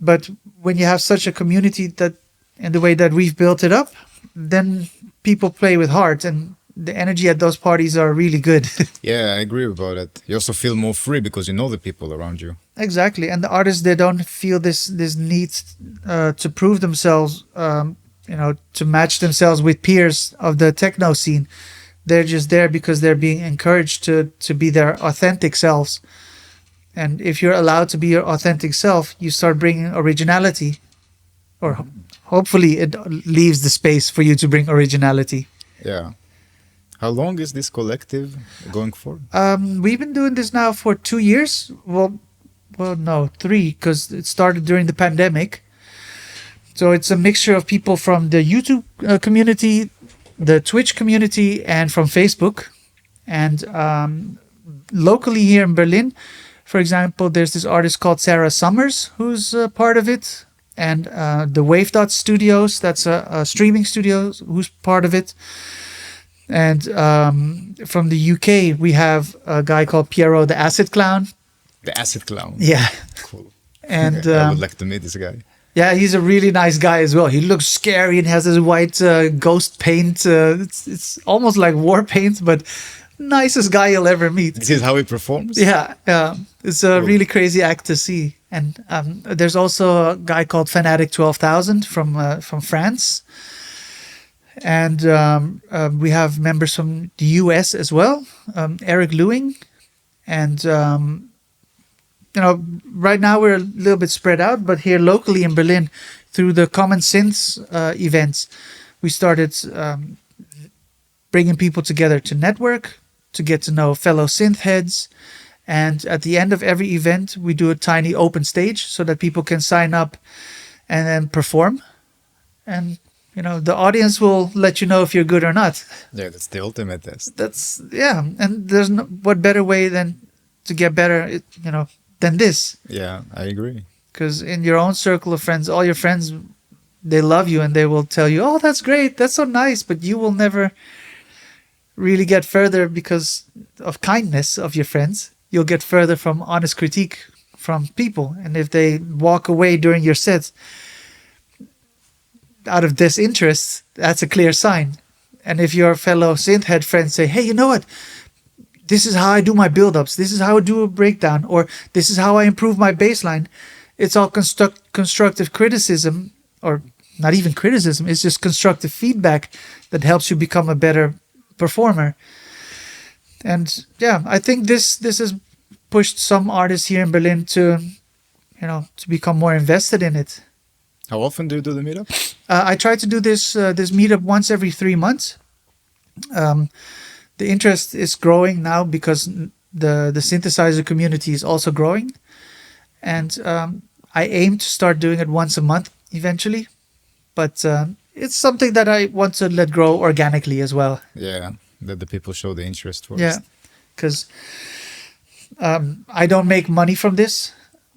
But when you have such a community that, in the way that we've built it up, then people play with heart, and the energy at those parties are really good. Yeah, I agree about it. You also feel more free because you know the people around you. Exactly, and the artists, they don't feel this need to prove themselves, you know, to match themselves with peers of the techno scene. They're just there because they're being encouraged to be their authentic selves. And if you're allowed to be your authentic self, you start bringing originality, or hopefully it leaves the space for you to bring originality. Yeah. How long is this collective going for? We've been doing this now for 2 years. Well, no, 3, because it started during the pandemic. So it's a mixture of people from the YouTube community, the Twitch community, and from Facebook. And locally here in Berlin, for example, there's this artist called Sarah Summers who's part of it. And the Wave Dot Studios, that's a streaming studio, who's part of it. And from the UK, we have a guy called Piero the Acid Clown. The Acid Clown. Yeah. Cool. And I would like to meet this guy. yeah, he's a really nice guy as well. He looks scary and has this white ghost paint. It's almost like war paint, but nicest guy you'll ever meet. This is how he performs? Yeah, it's a really crazy act to see. And there's also a guy called Fanatic 12,000 from France. And we have members from the US as well, Eric Lewing. And, you know, right now we're a little bit spread out, but here locally in Berlin, through the Common Synths events, we started bringing people together to network, to get to know fellow synth heads. And at the end of every event, we do a tiny open stage so that people can sign up and then perform. And, you know, the audience will let you know if you're good or not. Yeah, that's the ultimate test. That's, yeah. And there's no, what better way than to get better, you know, than this. Yeah, I agree. Because in your own circle of friends, all your friends, they love you and they will tell you, oh, that's great, that's so nice. But you will never really get further because of kindness of your friends. You'll get further from honest critique from people. And if they walk away during your set out of disinterest, that's a clear sign. And if your fellow synthhead friends say, hey, you know what? This is how I do my build-ups. This is how I do a breakdown. Or this is how I improve my bass line. It's all constructive criticism, or not even criticism. It's just constructive feedback that helps you become a better performer. And yeah, I think this has pushed some artists here in Berlin to, you know, to become more invested in it. How often do you do the meetup? I try to do this meetup once every 3 months. The interest is growing now because the synthesizer community is also growing, and I aim to start doing it once a month eventually. But it's something that I want to let grow organically as well. Yeah, that the people show the interest first. Yeah, because I don't make money from this.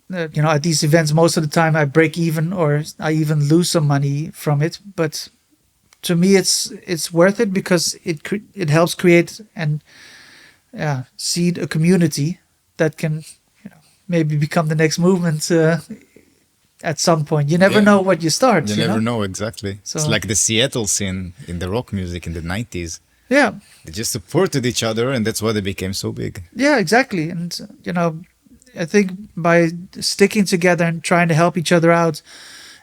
You know, at these events, most of the time I break even, or I even lose some money from it. But to me, it's worth it because it helps create and seed a community that can, you know, maybe become the next movement at some point. You never Yeah. know what you start. You never know exactly. So- It's like the Seattle scene in the rock music in the 90s. Yeah, They just supported each other, and that's why they became so big. yeah, exactly. And I think by sticking together and trying to help each other out,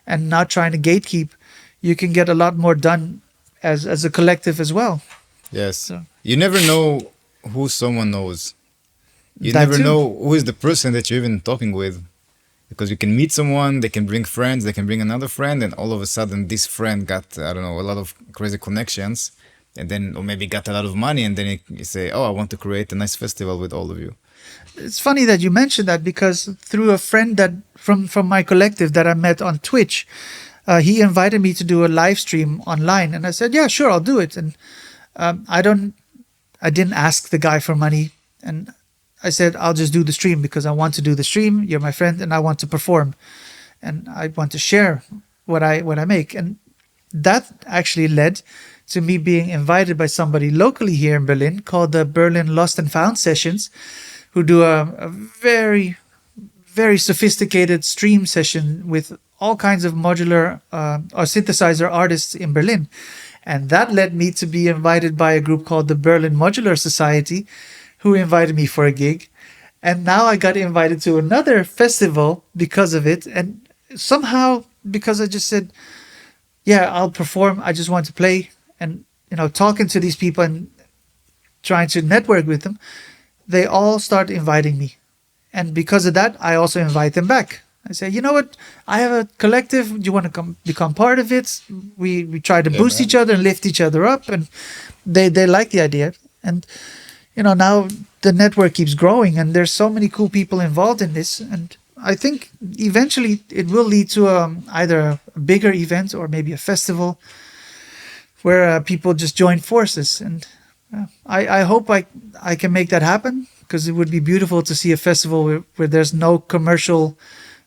and not trying to gatekeep, you can get a lot more done as a collective as well. Yes. So- You never know who someone knows. You That never too. know who is the person that you're even talking with. Because you can meet someone, they can bring friends, they can bring another friend, and all of a sudden this friend got, I don't know, a lot of crazy connections, and then, or maybe got a lot of money, and then you say, oh, I want to create a nice festival with all of you. It's funny that you mentioned that, because through a friend that from my collective that I met on Twitch, he invited me to do a live stream online, and I said, yeah, sure, I'll do it. And I didn't ask the guy for money, and I said, I'll just do the stream because I want to do the stream. You're my friend, and I want to perform, and I want to share what I make. And that actually led to me being invited by somebody locally here in Berlin called the Berlin Lost and Found Sessions, who do a very, very sophisticated stream session with all kinds of modular or synthesizer artists in Berlin. And that led me to be invited by a group called the Berlin Modular Society, who invited me for a gig. And now I got invited to another festival because of it. And somehow, because I just said, yeah, I'll perform, I just want to play. And, talking to these people and trying to network with them, they all start inviting me. And because of that, I also invite them back. I say, you know what? I have a collective. Do you want to become part of it? We try to boost each other and lift each other up. And they like the idea. And now the network keeps growing, and there's so many cool people involved in this. And I think eventually it will lead to either a bigger event or maybe a festival where people just join forces. And I hope I can make that happen, because it would be beautiful to see a festival where there's no commercial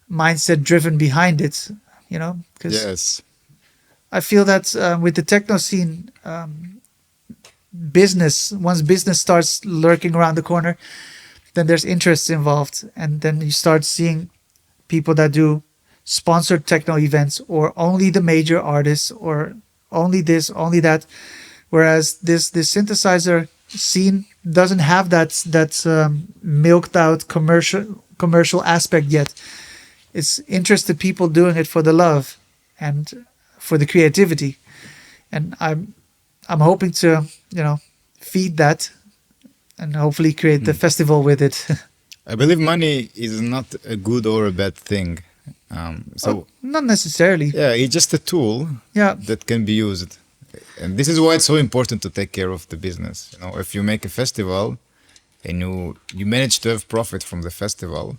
mindset driven behind it, because Yes. I feel that with the techno scene, once business starts lurking around the corner, then there's interests involved, and then you start seeing people that do sponsored techno events, or only the major artists, or only this, only that, whereas this synthesizer scene doesn't have that milked out commercial aspect yet. It's interested people doing it for the love and for the creativity, and I'm hoping to feed that and hopefully create the festival with it. I believe money is not a good or a bad thing. Not necessarily. Yeah, it's just a tool Yeah. that can be used. And this is why it's so important to take care of the business. If you make a festival and you manage to have profit from the festival,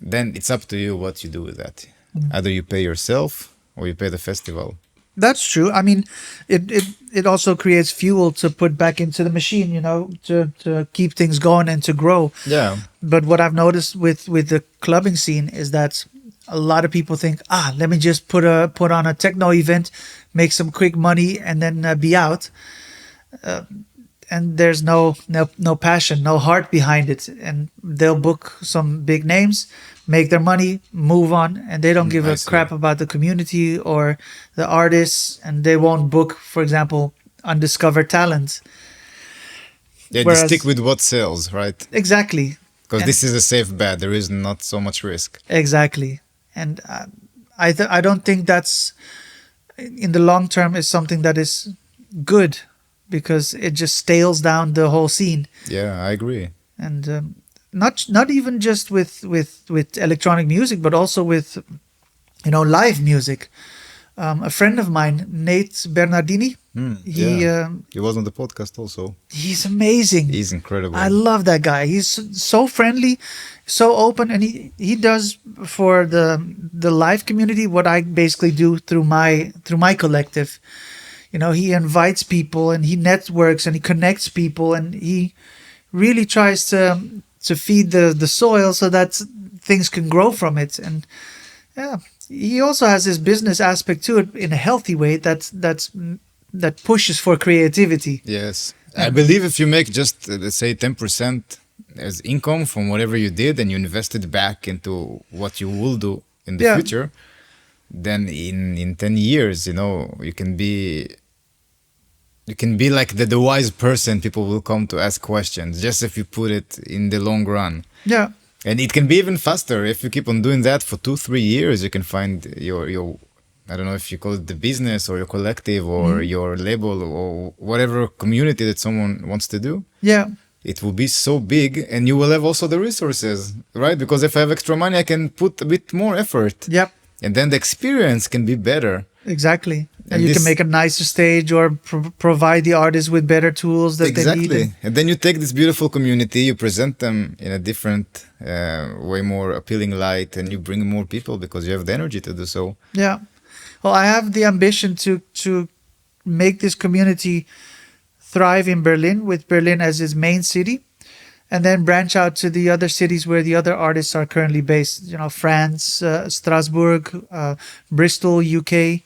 then it's up to you what you do with that. Either you pay yourself or you pay the festival. That's true. I mean, it also creates fuel to put back into the machine, to keep things going and to grow. Yeah. But what I've noticed with the clubbing scene is that a lot of people think, let me just put on a techno event, make some quick money, and then be out. And there's no passion, no heart behind it. And they'll book some big names, make their money, move on, and they don't give a crap about the community or the artists, and they won't book, for example, undiscovered talent. Yeah, they stick with what sells, right? Exactly. Because this is a safe bet. There is not so much risk. Exactly. And I don't think that's, in the long term, is something that is good, because it just stales down the whole scene. Yeah, I agree. And not even just with electronic music, but also with live music. A friend of mine, Nate Bernardini, he was on the podcast also. He's amazing. He's incredible. I love that guy. He's so friendly, so open, and he does for the live community what I basically do through my collective. He invites people, and he networks, and he connects people, and he really tries to feed the soil so that things can grow from it. And yeah, he also has this business aspect to it in a healthy way that pushes for creativity. Yes. I believe if you make just, let's say, 10% as income from whatever you did, and you invest it back into what you will do in the Yeah. future, then in 10 years, you can be like the wise person people will come to ask questions, just if you put it in the long run. Yeah. And it can be even faster if you keep on doing that for 2-3 years. You can find your I don't know if you call it the business or your collective or your label or whatever community that someone wants to do. Yeah. It will be so big, and you will have also the resources, right? Because if I have extra money, I can put a bit more effort. Yep. And then the experience can be better. Exactly. And you this- can make a nicer stage or provide the artists with better tools that they need. Exactly. And then you take this beautiful community, you present them in a different, way more appealing light, and you bring more people because you have the energy to do so. Yeah. Well, I have the ambition to make this community thrive in Berlin, with Berlin as its main city, and then branch out to the other cities where the other artists are currently based. France, Strasbourg, Bristol, UK,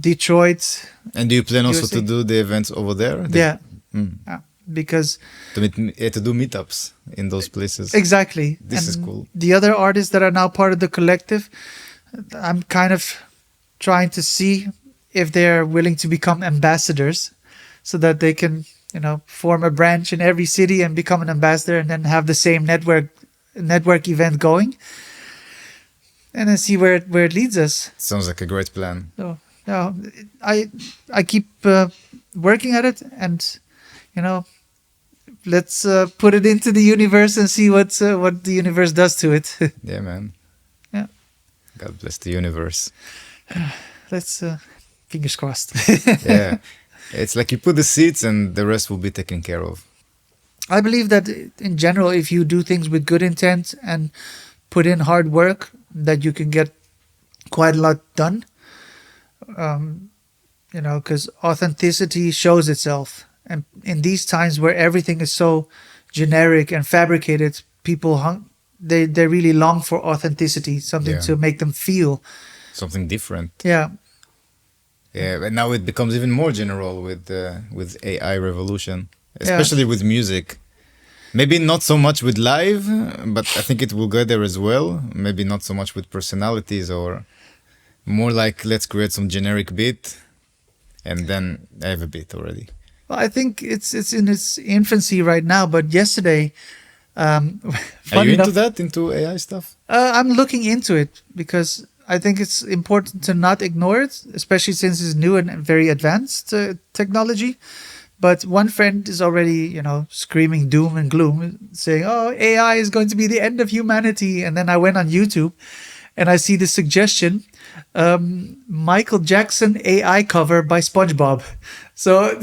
Detroit. And do you plan also USA? to do the events over there? Yeah. Because To do meetups in those places. exactly. This is And cool. The other artists that are now part of the collective, I'm kind of trying to see if they're willing to become ambassadors, so that they can, form a branch in every city and become an ambassador, and then have the same network event going, and then see where it leads us. Sounds like a great plan. So, I keep working at it, and let's put it into the universe and see what the universe does to it. Yeah, man. Yeah. God bless the universe. Let's fingers crossed. Yeah. It's like you put the seeds and the rest will be taken care of. I believe that in general, if you do things with good intent and put in hard work, that you can get quite a lot done. Because authenticity shows itself. And in these times where everything is so generic and fabricated, people they really long for authenticity, something Yeah. to make them feel. Something different. Yeah. Yeah, and now it becomes even more general with AI revolution, especially with music. Maybe not so much with live, but I think it will go there as well. Maybe not so much with personalities, or more like let's create some generic beat, and then I have a beat already. Well, I think it's in its infancy right now. But yesterday, Are funny you into enough, that, into AI stuff? I'm looking into it because I think it's important to not ignore it, especially since it's new and very advanced technology. But one friend is already, screaming doom and gloom, saying, "Oh, AI is going to be the end of humanity." And then I went on YouTube, and I see the suggestion, Michael Jackson AI cover by SpongeBob. So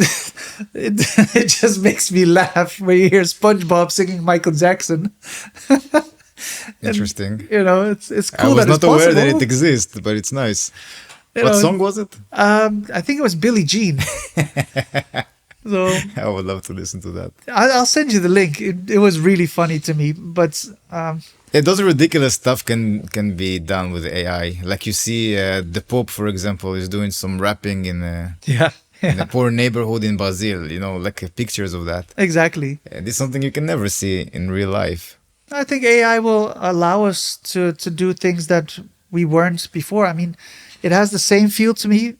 it just makes me laugh when you hear SpongeBob singing Michael Jackson. Interesting. It's cool I was that it's not aware that possible. it exists, but it's nice. You What know, song was it? I think it was Billie Jean. So I would love to listen to that. I'll send you the link. It was really funny to me, but Yeah, those ridiculous stuff can be done with AI. Like you see, the Pope, for example, is doing some rapping in a poor neighborhood in Brazil. Like pictures of that. Exactly. And it's something you can never see in real life. I think AI will allow us to do things that we weren't before. I mean, it has the same feel to me,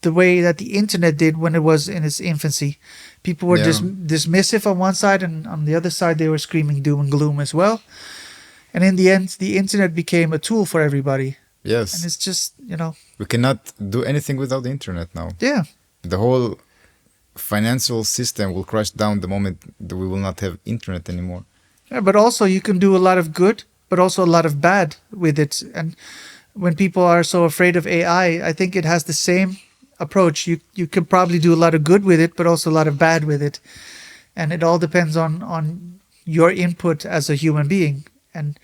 the way that the internet did when it was in its infancy. People were just dismissive on one side, and on the other side they were screaming doom and gloom as well. And in the end, the internet became a tool for everybody. Yes. And it's just, We cannot do anything without the internet now. yeah. The whole financial system will crash down the moment that we will not have internet anymore. Yeah, but also you can do a lot of good, but also a lot of bad with it. And when people are so afraid of AI, I think it has the same approach. You can probably do a lot of good with it, but also a lot of bad with it. And it all depends on your input as a human being. And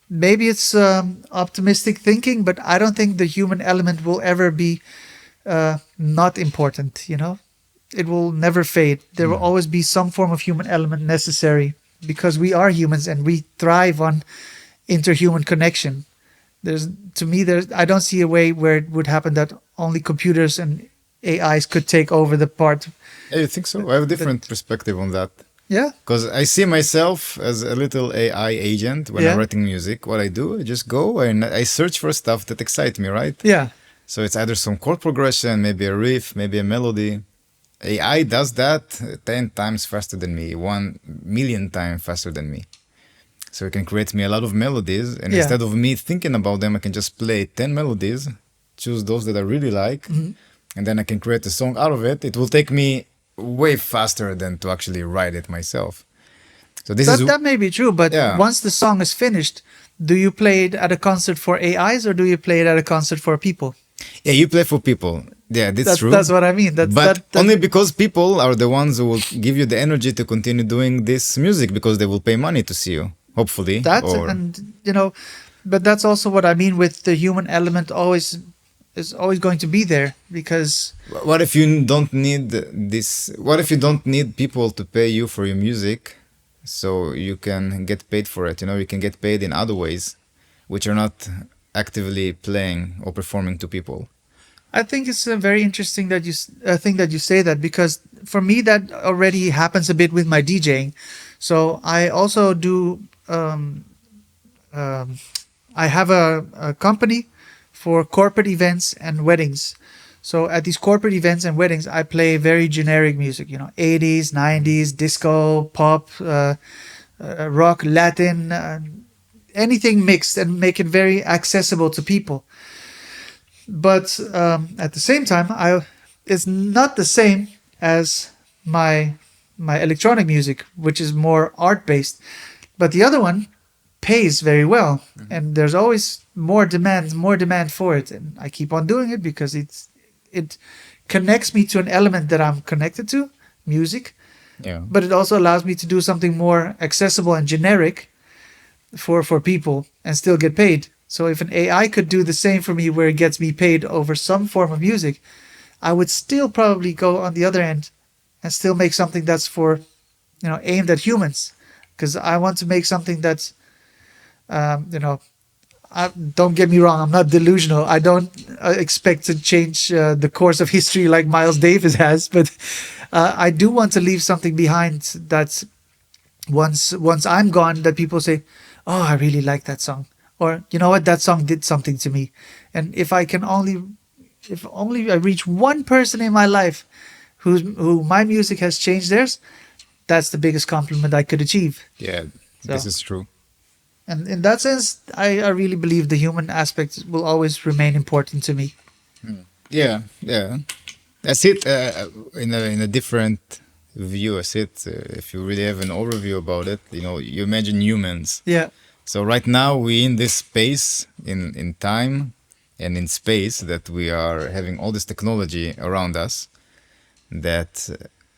maybe it's optimistic thinking, but I don't think the human element will ever be not important, It will never fade. There will always be some form of human element necessary, because we are humans and we thrive on interhuman connection. I don't see a way where it would happen that only computers and AIs could take over the part. Yeah, you think so? I have a different perspective on that. Yeah. Because I see myself as a little AI agent when Yeah. I'm writing music. What I do, I just go and I search for stuff that excites me, right? Yeah. So it's either some chord progression, maybe a riff, maybe a melody. AI does that 10 times faster than me, 1 million times faster than me. So it can create me a lot of melodies, and Yeah. instead of me thinking about them, I can just play 10 melodies, choose those that I really like, Mm-hmm. and then I can create a song out of it. It will take me way faster than to actually write it myself. So this is, That may be true, but yeah. once the song is finished, do you play it at a concert for AIs or do you play it at a concert for people? Yeah, you play for people. Yeah, that's true. That's what I mean. But only because people are the ones who will give you the energy to continue doing this music because they will pay money to see you, hopefully. and you know, but that's also what I mean with the human element is always going to be there because What if you don't need this? What if you don't need people to pay you for your music, so you can get paid for it? You know, you can get paid in other ways, which are not actively playing or performing to people. I think it's very interesting that you say that because for me that already happens a bit with my DJing. So I also do. I have a company for corporate events and weddings. So at these corporate events and weddings, I play very generic music. 80s, 90s, disco, pop, rock, Latin, anything mixed, and make it very accessible to people. But at the same time, it's not the same as my electronic music, which is more art based. But the other one pays very well, and there's always more demand for it, and I keep on doing it because it connects me to an element that I'm connected to, music. Yeah. But it also allows me to do something more accessible and generic for people and still get paid. So if an AI could do the same for me where it gets me paid over some form of music, I would still probably go on the other end and still make something that's for, aimed at humans. Because I want to make something that's, don't get me wrong, I'm not delusional. I don't expect to change the course of history like Miles Davis has, but I do want to leave something behind that's once I'm gone, that people say, oh, I really like that song. Or, you know what, that song did something to me. And if I reach one person in my life who my music has changed theirs, that's the biggest compliment I could achieve. Yeah, this is true. And in that sense, I really believe the human aspect will always remain important to me. Yeah. I see it in a different view. I see it, if you really have an overview about it, you imagine humans. Yeah. So right now we're in this space, in time and in space, that we are having all this technology around us, that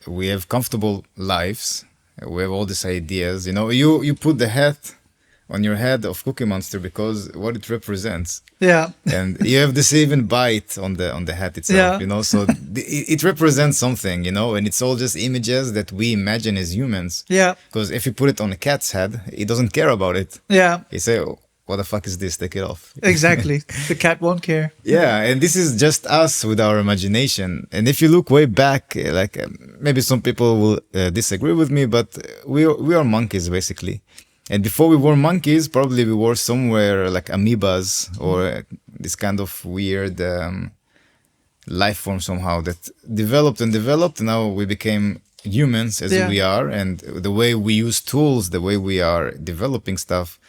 we have comfortable lives, we have all these ideas. You put the hat on your head of Cookie Monster because what it represents. Yeah. And you have this even bite on the hat itself, Yeah. so it represents something, and it's all just images that we imagine as humans. Yeah. Because if you put it on a cat's head, he doesn't care about it. Yeah. He say, oh, what the fuck is this? Take it off. Exactly. The cat won't care. Yeah, and this is just us with our imagination. And if you look way back, maybe some people will disagree with me, but we are monkeys basically. And before we were monkeys, probably we were somewhere like amoebas or this kind of weird life form somehow that developed and developed. Now we became humans as we are, and the way we use tools, the way we are developing stuff.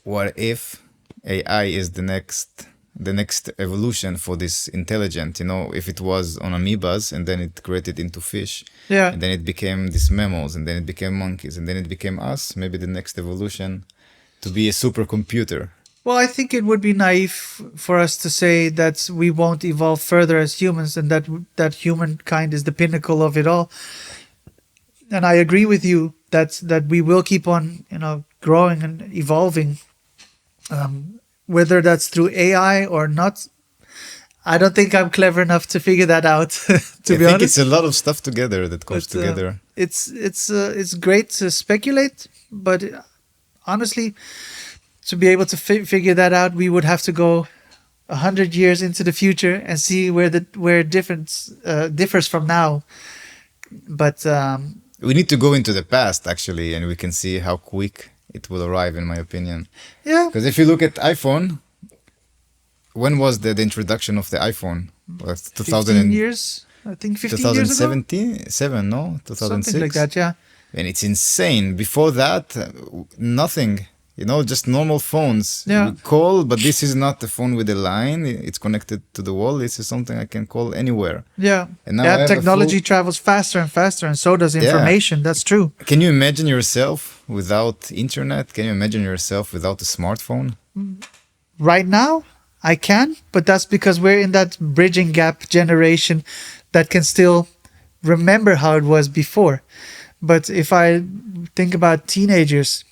What if AI is the next evolution for this intelligent? If it was on amoebas and then it created into fish, and then it became these mammals, and then it became monkeys, and then it became us. Maybe the next evolution to be a supercomputer. Well, I think it would be naive for us to say that we won't evolve further as humans and that humankind is the pinnacle of it all. And I agree with you that we will keep on, growing and evolving. Whether that's through AI or not, I don't think I'm clever enough to figure that out. I think it's a lot of stuff together that comes together. It's great to speculate, but honestly, to be able to figure that out, we would have to go 100 years into the future and see where difference differs from now. But we need to go into the past actually, and we can see how quick it will arrive, in my opinion. Yeah. Because if you look at iPhone, when was the introduction of the iPhone? Was 15 years? I think 15 years ago? 2017, 7, no? 2006? Something like that, yeah. And it's insane. Before that, nothing. Just normal phones. Yeah. We call, but this is not a phone with a line. It's connected to the wall. This is something I can call anywhere. Yeah. And now I have technology travels faster and faster, and so does information. That's true. Can you imagine yourself without internet? Can you imagine yourself without a smartphone? Right now, I can, but that's because we're in that bridging gap generation that can still remember how it was before. But if I think about teenagers,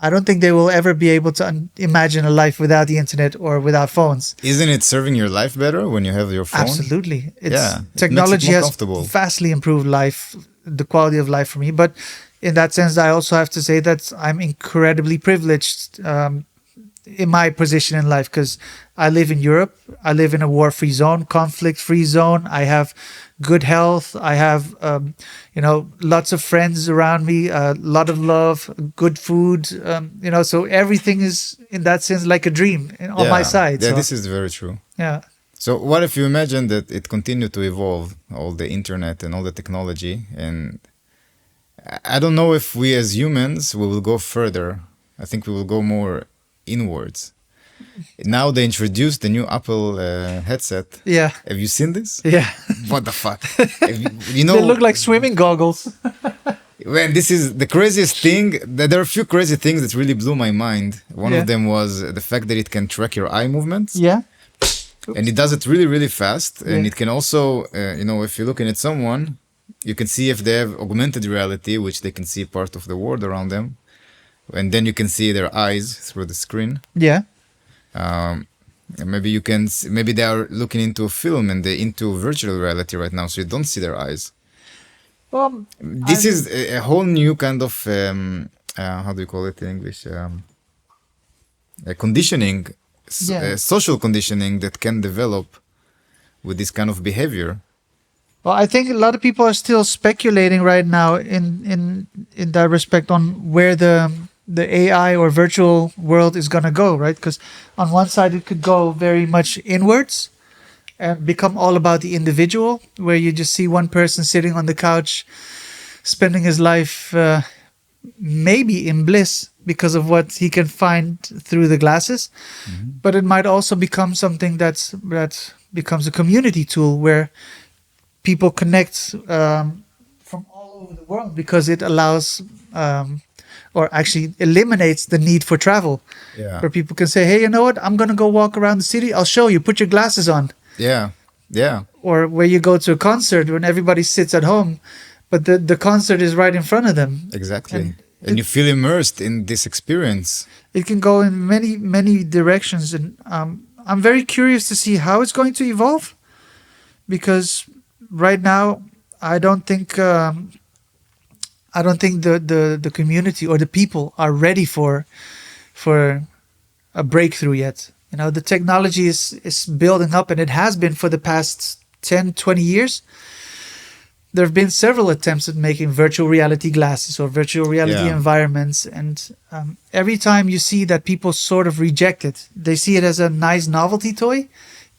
I don't think they will ever be able to imagine a life without the internet or without phones. Isn't it serving your life better when you have your phone? Absolutely. it Technology more has comfortable. vastly improved the quality of life for me. But in that sense, I also have to say that I'm incredibly privileged in my position in life, because I live in Europe. I live in a war-free zone, conflict-free zone. I have good health. I have, lots of friends around me, a lot of love, good food. So everything is, in that sense, like a dream on my side. Yeah, so, this is very true. Yeah. So what if you imagine that it continued to evolve, all the internet and all the technology, and I don't know if we as humans, we will go further. I think we will go more inwards. Now they introduced the new Apple headset. Yeah. Have you seen this? Yeah. What the fuck? They look like swimming goggles. When this is the craziest thing. There are a few crazy things that really blew my mind. One of them was the fact that it can track your eye movements. Yeah. And it does it really, really fast. And Yeah. it can also, if you're looking at someone, you can see if they have augmented reality, which they can see part of the world around them. And then you can see their eyes through the screen. Yeah. Maybe maybe they are looking into a film and they're into virtual reality right now, so you don't see their eyes. Well, This is a whole new kind of, how do you call it in English? Conditioning, social conditioning that can develop with this kind of behavior. Well, I think a lot of people are still speculating right now in that respect on where the AI or virtual world is going to go, right? Because on one side, it could go very much inwards and become all about the individual, where you just see one person sitting on the couch, spending his life maybe in bliss because of what he can find through the glasses. Mm-hmm. But it might also become something that becomes a community tool where people connect from all over the world, because it allows or actually eliminates the need for travel. Yeah. Where people can say, hey, you know what? I'm going to go walk around the city. I'll show you. Put your glasses on. Yeah. Yeah. Or where you go to a concert when everybody sits at home, but the concert is right in front of them. Exactly. And you feel immersed in this experience. It can go in many, many directions. And I'm very curious to see how it's going to evolve, because right now, I don't think the community or the people are ready for a breakthrough yet. The technology is building up, and it has been for the past 10, 20 years. There have been several attempts at making virtual reality glasses or virtual reality environments, and every time you see that people sort of reject it, they see it as a nice novelty toy,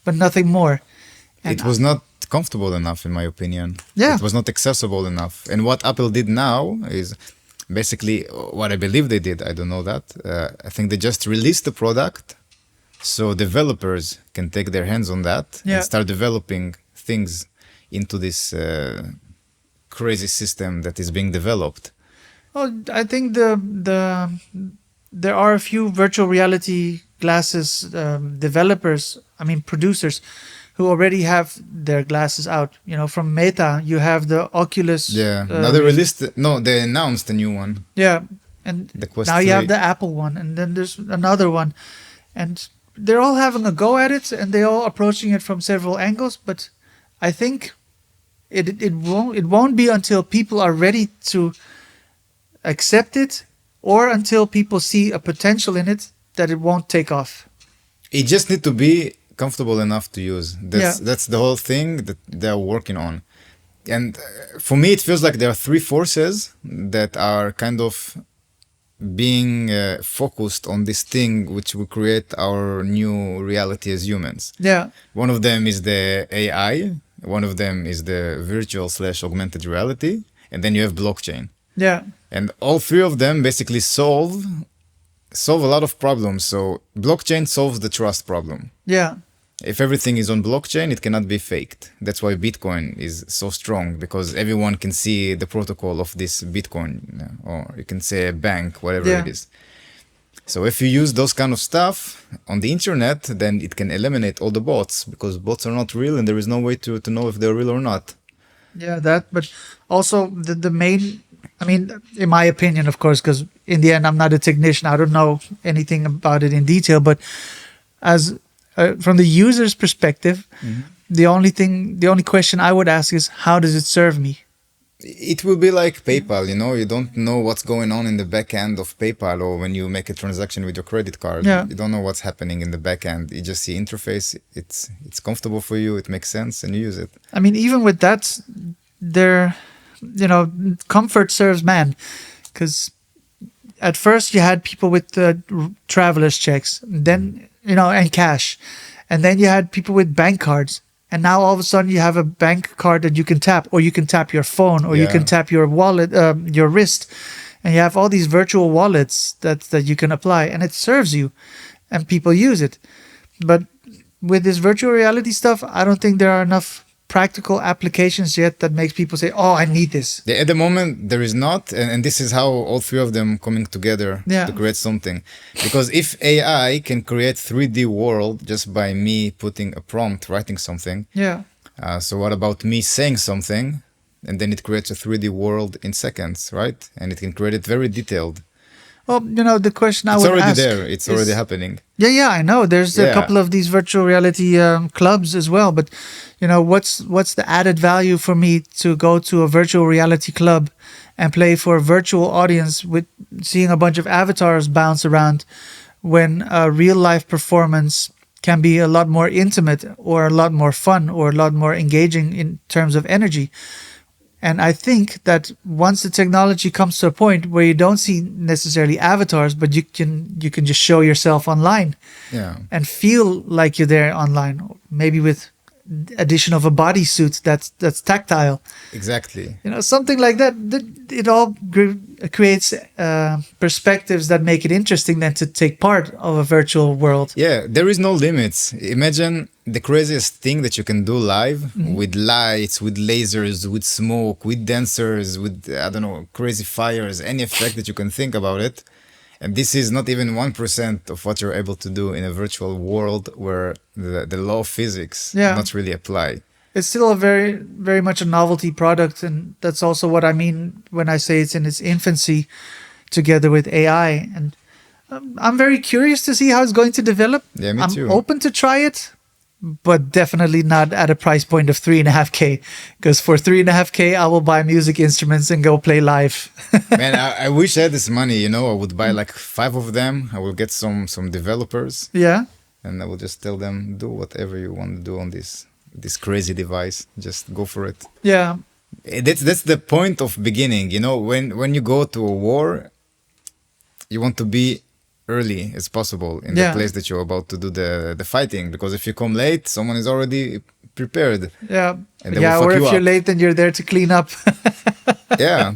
but nothing more. And it was not comfortable enough, in my opinion. Yeah. It was not accessible enough. And what Apple did now is basically what I believe they did. I don't know that. I think they just released the product so developers can take their hands on that and start developing things into this crazy system that is being developed. Well, I think there are a few virtual reality glasses developers, producers, who already have their glasses out. From Meta, you have the Oculus. Yeah, now they announced a new one. Yeah, and the Quest now 3. you have the Apple one, and then there's another one. And they're all having a go at it, and they're all approaching it from several angles. But I think it won't be until people are ready to accept it, or until people see a potential in it, that it won't take off. It just need to be comfortable enough to use. That's the whole thing that they're working on. And for me, it feels like there are three forces that are kind of being focused on this thing which will create our new reality as humans. Yeah. One of them is the AI, one of them is the virtual / augmented reality, and then you have blockchain. Yeah. And all three of them basically solve a lot of problems. So blockchain solves the trust problem. Yeah. If everything is on blockchain, it cannot be faked. That's why Bitcoin is so strong, because everyone can see the protocol of this Bitcoin, or you can say a bank, whatever Yeah. it is. So if you use those kind of stuff on the internet, then it can eliminate all the bots, because bots are not real and there is no way to know if they're real or not. Yeah, that, but also the main, I mean, in my opinion, of course, because in the end, I'm not a technician. I don't know anything about it in detail, but as from the user's perspective, the only question I would ask is, how does it serve me? It will be like PayPal, you don't know what's going on in the back end of PayPal, or when you make a transaction with your credit card, Yeah. you don't know what's happening in the back end. You just see interface, it's comfortable for you, it makes sense, and you use it. I mean, even with that, there, comfort serves man, because at first you had people with traveler's checks, then and cash, and then you had people with bank cards, and now all of a sudden you have a bank card that you can tap, or you can tap your phone, or you Yeah. can tap your wallet, your wrist, and you have all these virtual wallets that you can apply, and it serves you, and people use it. But with this virtual reality stuff, I don't think there are enough practical applications yet that makes people say, "Oh, I need this." At the moment, there is not, and this is how all three of them coming together Yeah. to create something. Because if AI can create 3D world just by me putting a prompt, writing something, Yeah. so what about me saying something, and then it creates a 3D world in seconds, right? And it can create it very detailed. Well, the question I It's would already ask there. It's is- already happening. Yeah, I know. There's a Yeah. couple of these virtual reality clubs as well. But what's the added value for me to go to a virtual reality club and play for a virtual audience with seeing a bunch of avatars bounce around, when a real life performance can be a lot more intimate, or a lot more fun, or a lot more engaging in terms of energy. And I think that once the technology comes to a point where you don't see necessarily avatars, but you can just show yourself online Yeah. and feel like you're there online, maybe with addition of a bodysuit that's tactile, Exactly. something like that. It all creates perspectives that make it interesting then to take part of a virtual world. Yeah, there is no limits. Imagine the craziest thing that you can do live, with lights, with lasers, with smoke, with dancers, with, I don't know, crazy fires, any effect that you can think about it. And this is not even 1% of what you're able to do in a virtual world where the law of physics Yeah. not really apply. It's still a very, very much a novelty product, and that's also what I mean when I say it's in its infancy, together with AI. And I'm very curious to see how it's going to develop. Yeah, me I'm too. open to try it, but definitely not at a price point of 3.5K. Because for 3.5K, I will buy music instruments and go play live. Man, I wish I had this money, I would buy like 5 of them. I will get some developers, Yeah, and I will just tell them, do whatever you want to do on this crazy device. Just go for it. yeah, That's the point of beginning. When you go to a war, you want to be early as possible in Yeah. the place that you're about to do the fighting, because if you come late, someone is already prepared. yeah. And they Yeah, will fuck or if you you're up. late, then you're there to clean up. Yeah,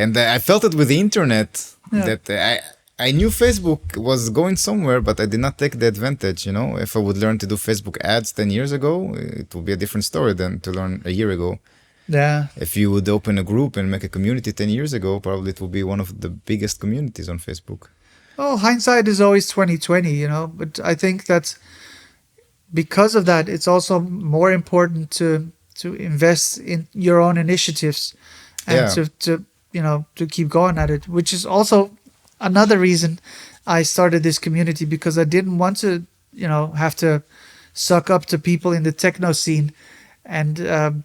and I felt it with the internet, Yeah. that I knew Facebook was going somewhere, but I did not take the advantage. If I would learn to do Facebook ads 10 years ago, it would be a different story than to learn a year ago. Yeah, If you would open a group and make a community 10 years ago, probably it would be one of the biggest communities on Facebook. well, hindsight is always 2020, but I think that because of that, it's also more important to invest in your own initiatives and Yeah. to keep going at it, which is also another reason I started this community, because I didn't want to, have to suck up to people in the techno scene and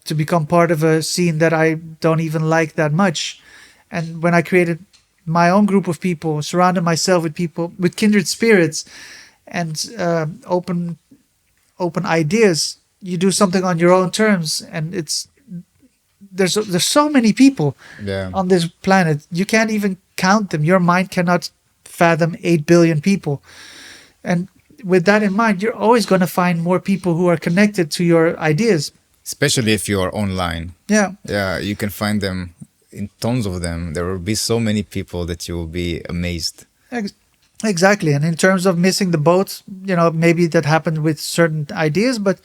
to become part of a scene that I don't even like that much. And when I created my own group of people, surrounded myself with people with kindred spirits and open ideas, you do something on your own terms, and it's there's so many people Yeah. on this planet. You can't even count them. Your mind cannot fathom 8 billion people. And with that in mind, you're always going to find more people who are connected to your ideas. Especially if you are online. Yeah. Yeah, you can find them in tons of them. There will be so many people that you will be amazed. Exactly. And in terms of missing the boat, maybe that happened with certain ideas, but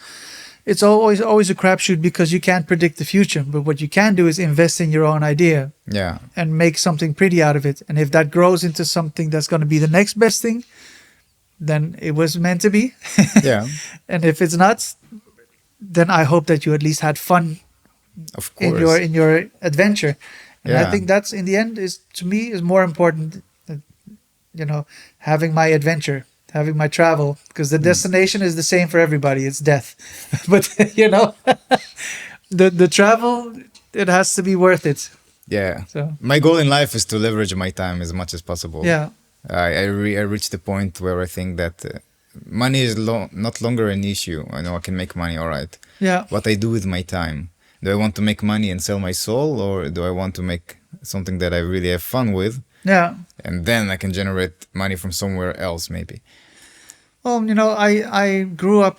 it's always a crapshoot because you can't predict the future. But what you can do is invest in your own idea Yeah. and make something pretty out of it. And if that grows into something that's going to be the next best thing, then it was meant to be. Yeah. And if it's not, then I hope that you at least had fun Of course. in your adventure. And I Yeah. think that's in the end is to me is more important having my adventure, having my travel, because the destination is the same for everybody. It's death. But the travel, it has to be worth it. Yeah. So My goal in life is to leverage my time as much as possible. yeah. I reached the point where I think that money is not longer an issue. I know I can make money, all right. Yeah. What I do with my time. Do I want to make money and sell my soul, or do I want to make something that I really have fun with? Yeah. And then I can generate money from somewhere else, maybe. Well, I grew up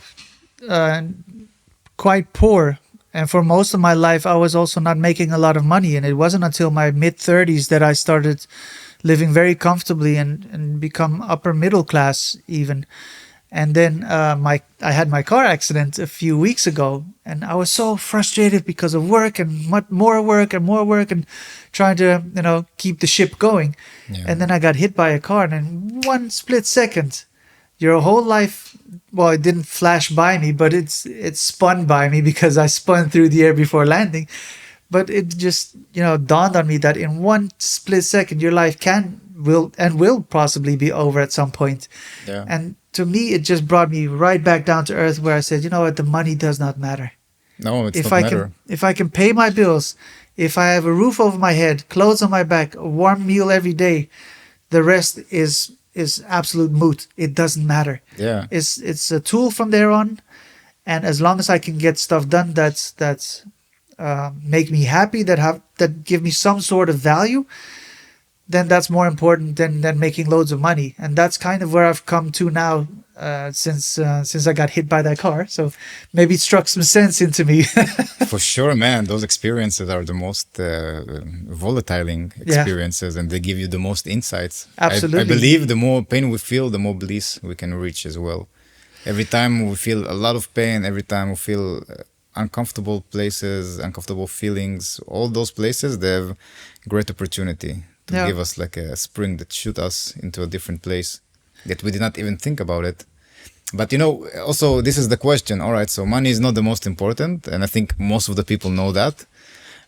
quite poor. And for most of my life, I was also not making a lot of money. And it wasn't until my mid-30s that I started living very comfortably and become upper middle class even. And then I had my car accident a few weeks ago. And I was so frustrated because of work and more work and trying to, keep the ship going. Yeah. And then I got hit by a car. And in one split second, your whole life, well, it didn't flash by me, but it spun by me because I spun through the air before landing. But it just, dawned on me that in one split second, your life will possibly be over at some point. Yeah. And to me, it just brought me right back down to earth where I said, you know what, the money does not matter. No, it's If not I matter. if I can pay my bills, if I have a roof over my head, clothes on my back, a warm meal every day, the rest is absolute moot. It doesn't matter. Yeah. It's a tool from there on, and as long as I can get stuff done that's make me happy, that give me some sort of value, then that's more important than making loads of money. And that's kind of where I've come to now since I got hit by that car. So maybe it struck some sense into me. For sure, man. Those experiences are the most volatiling experiences, and they give you the most insights. Absolutely. I believe the more pain we feel, the more bliss we can reach as well. Every time we feel a lot of pain, every time we feel uncomfortable places, uncomfortable feelings, all those places, they have great opportunity to give us like a spring that shoot us into a different place that we did not even think about it. But also this is the question. All right, so money is not the most important, and I think most of the people know that.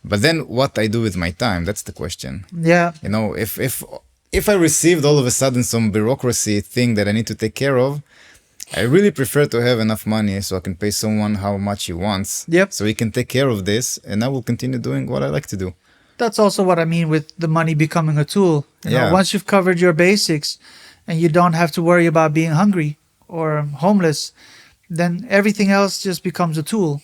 But then what I do with my time, that's the question. Yeah. If I received all of a sudden some bureaucracy thing that I need to take care of, I really prefer to have enough money so I can pay someone how much he wants. Yep. So he can take care of this, and I will continue doing what I like to do. That's also what I mean with the money becoming a tool. Yeah. Once you've covered your basics and you don't have to worry about being hungry or homeless, then everything else just becomes a tool.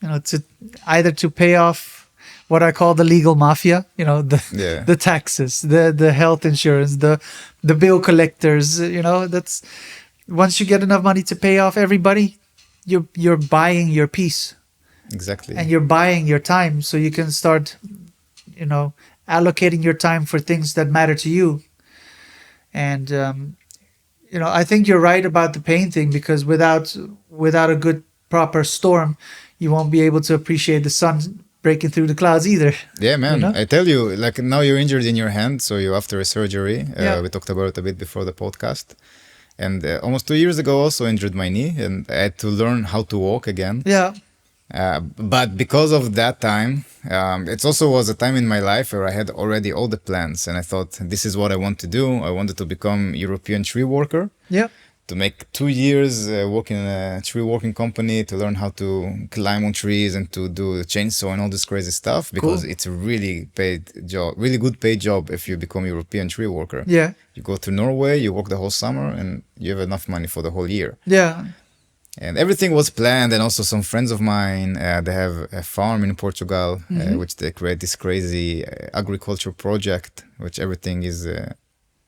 To either to pay off what I call the legal mafia, the taxes, the health insurance, the bill collectors, that's once you get enough money to pay off everybody, you're buying your peace. Exactly. And you're buying your time so you can start allocating your time for things that matter to you. And I think you're right about the pain thing, because without a good proper storm, you won't be able to appreciate the sun breaking through the clouds either. Yeah, man. I tell you, like now you're injured in your hand, so you're after a surgery. We talked about it a bit before the podcast. And almost 2 years ago, also injured my knee, and I had to learn how to walk again. Yeah. But because of that time, it also was a time in my life where I had already all the plans, and I thought, this is what I want to do. I wanted to become European tree worker. Yeah. To make 2 years working in a tree working company, to learn how to climb on trees and to do chainsaw and all this crazy stuff, because it's a really paid job, really good paid job if you become European tree worker. Yeah. You go to Norway, you work the whole summer, and you have enough money for the whole year. Yeah. And everything was planned, and also some friends of mine, they have a farm in Portugal, which they create this crazy agriculture project, which everything is,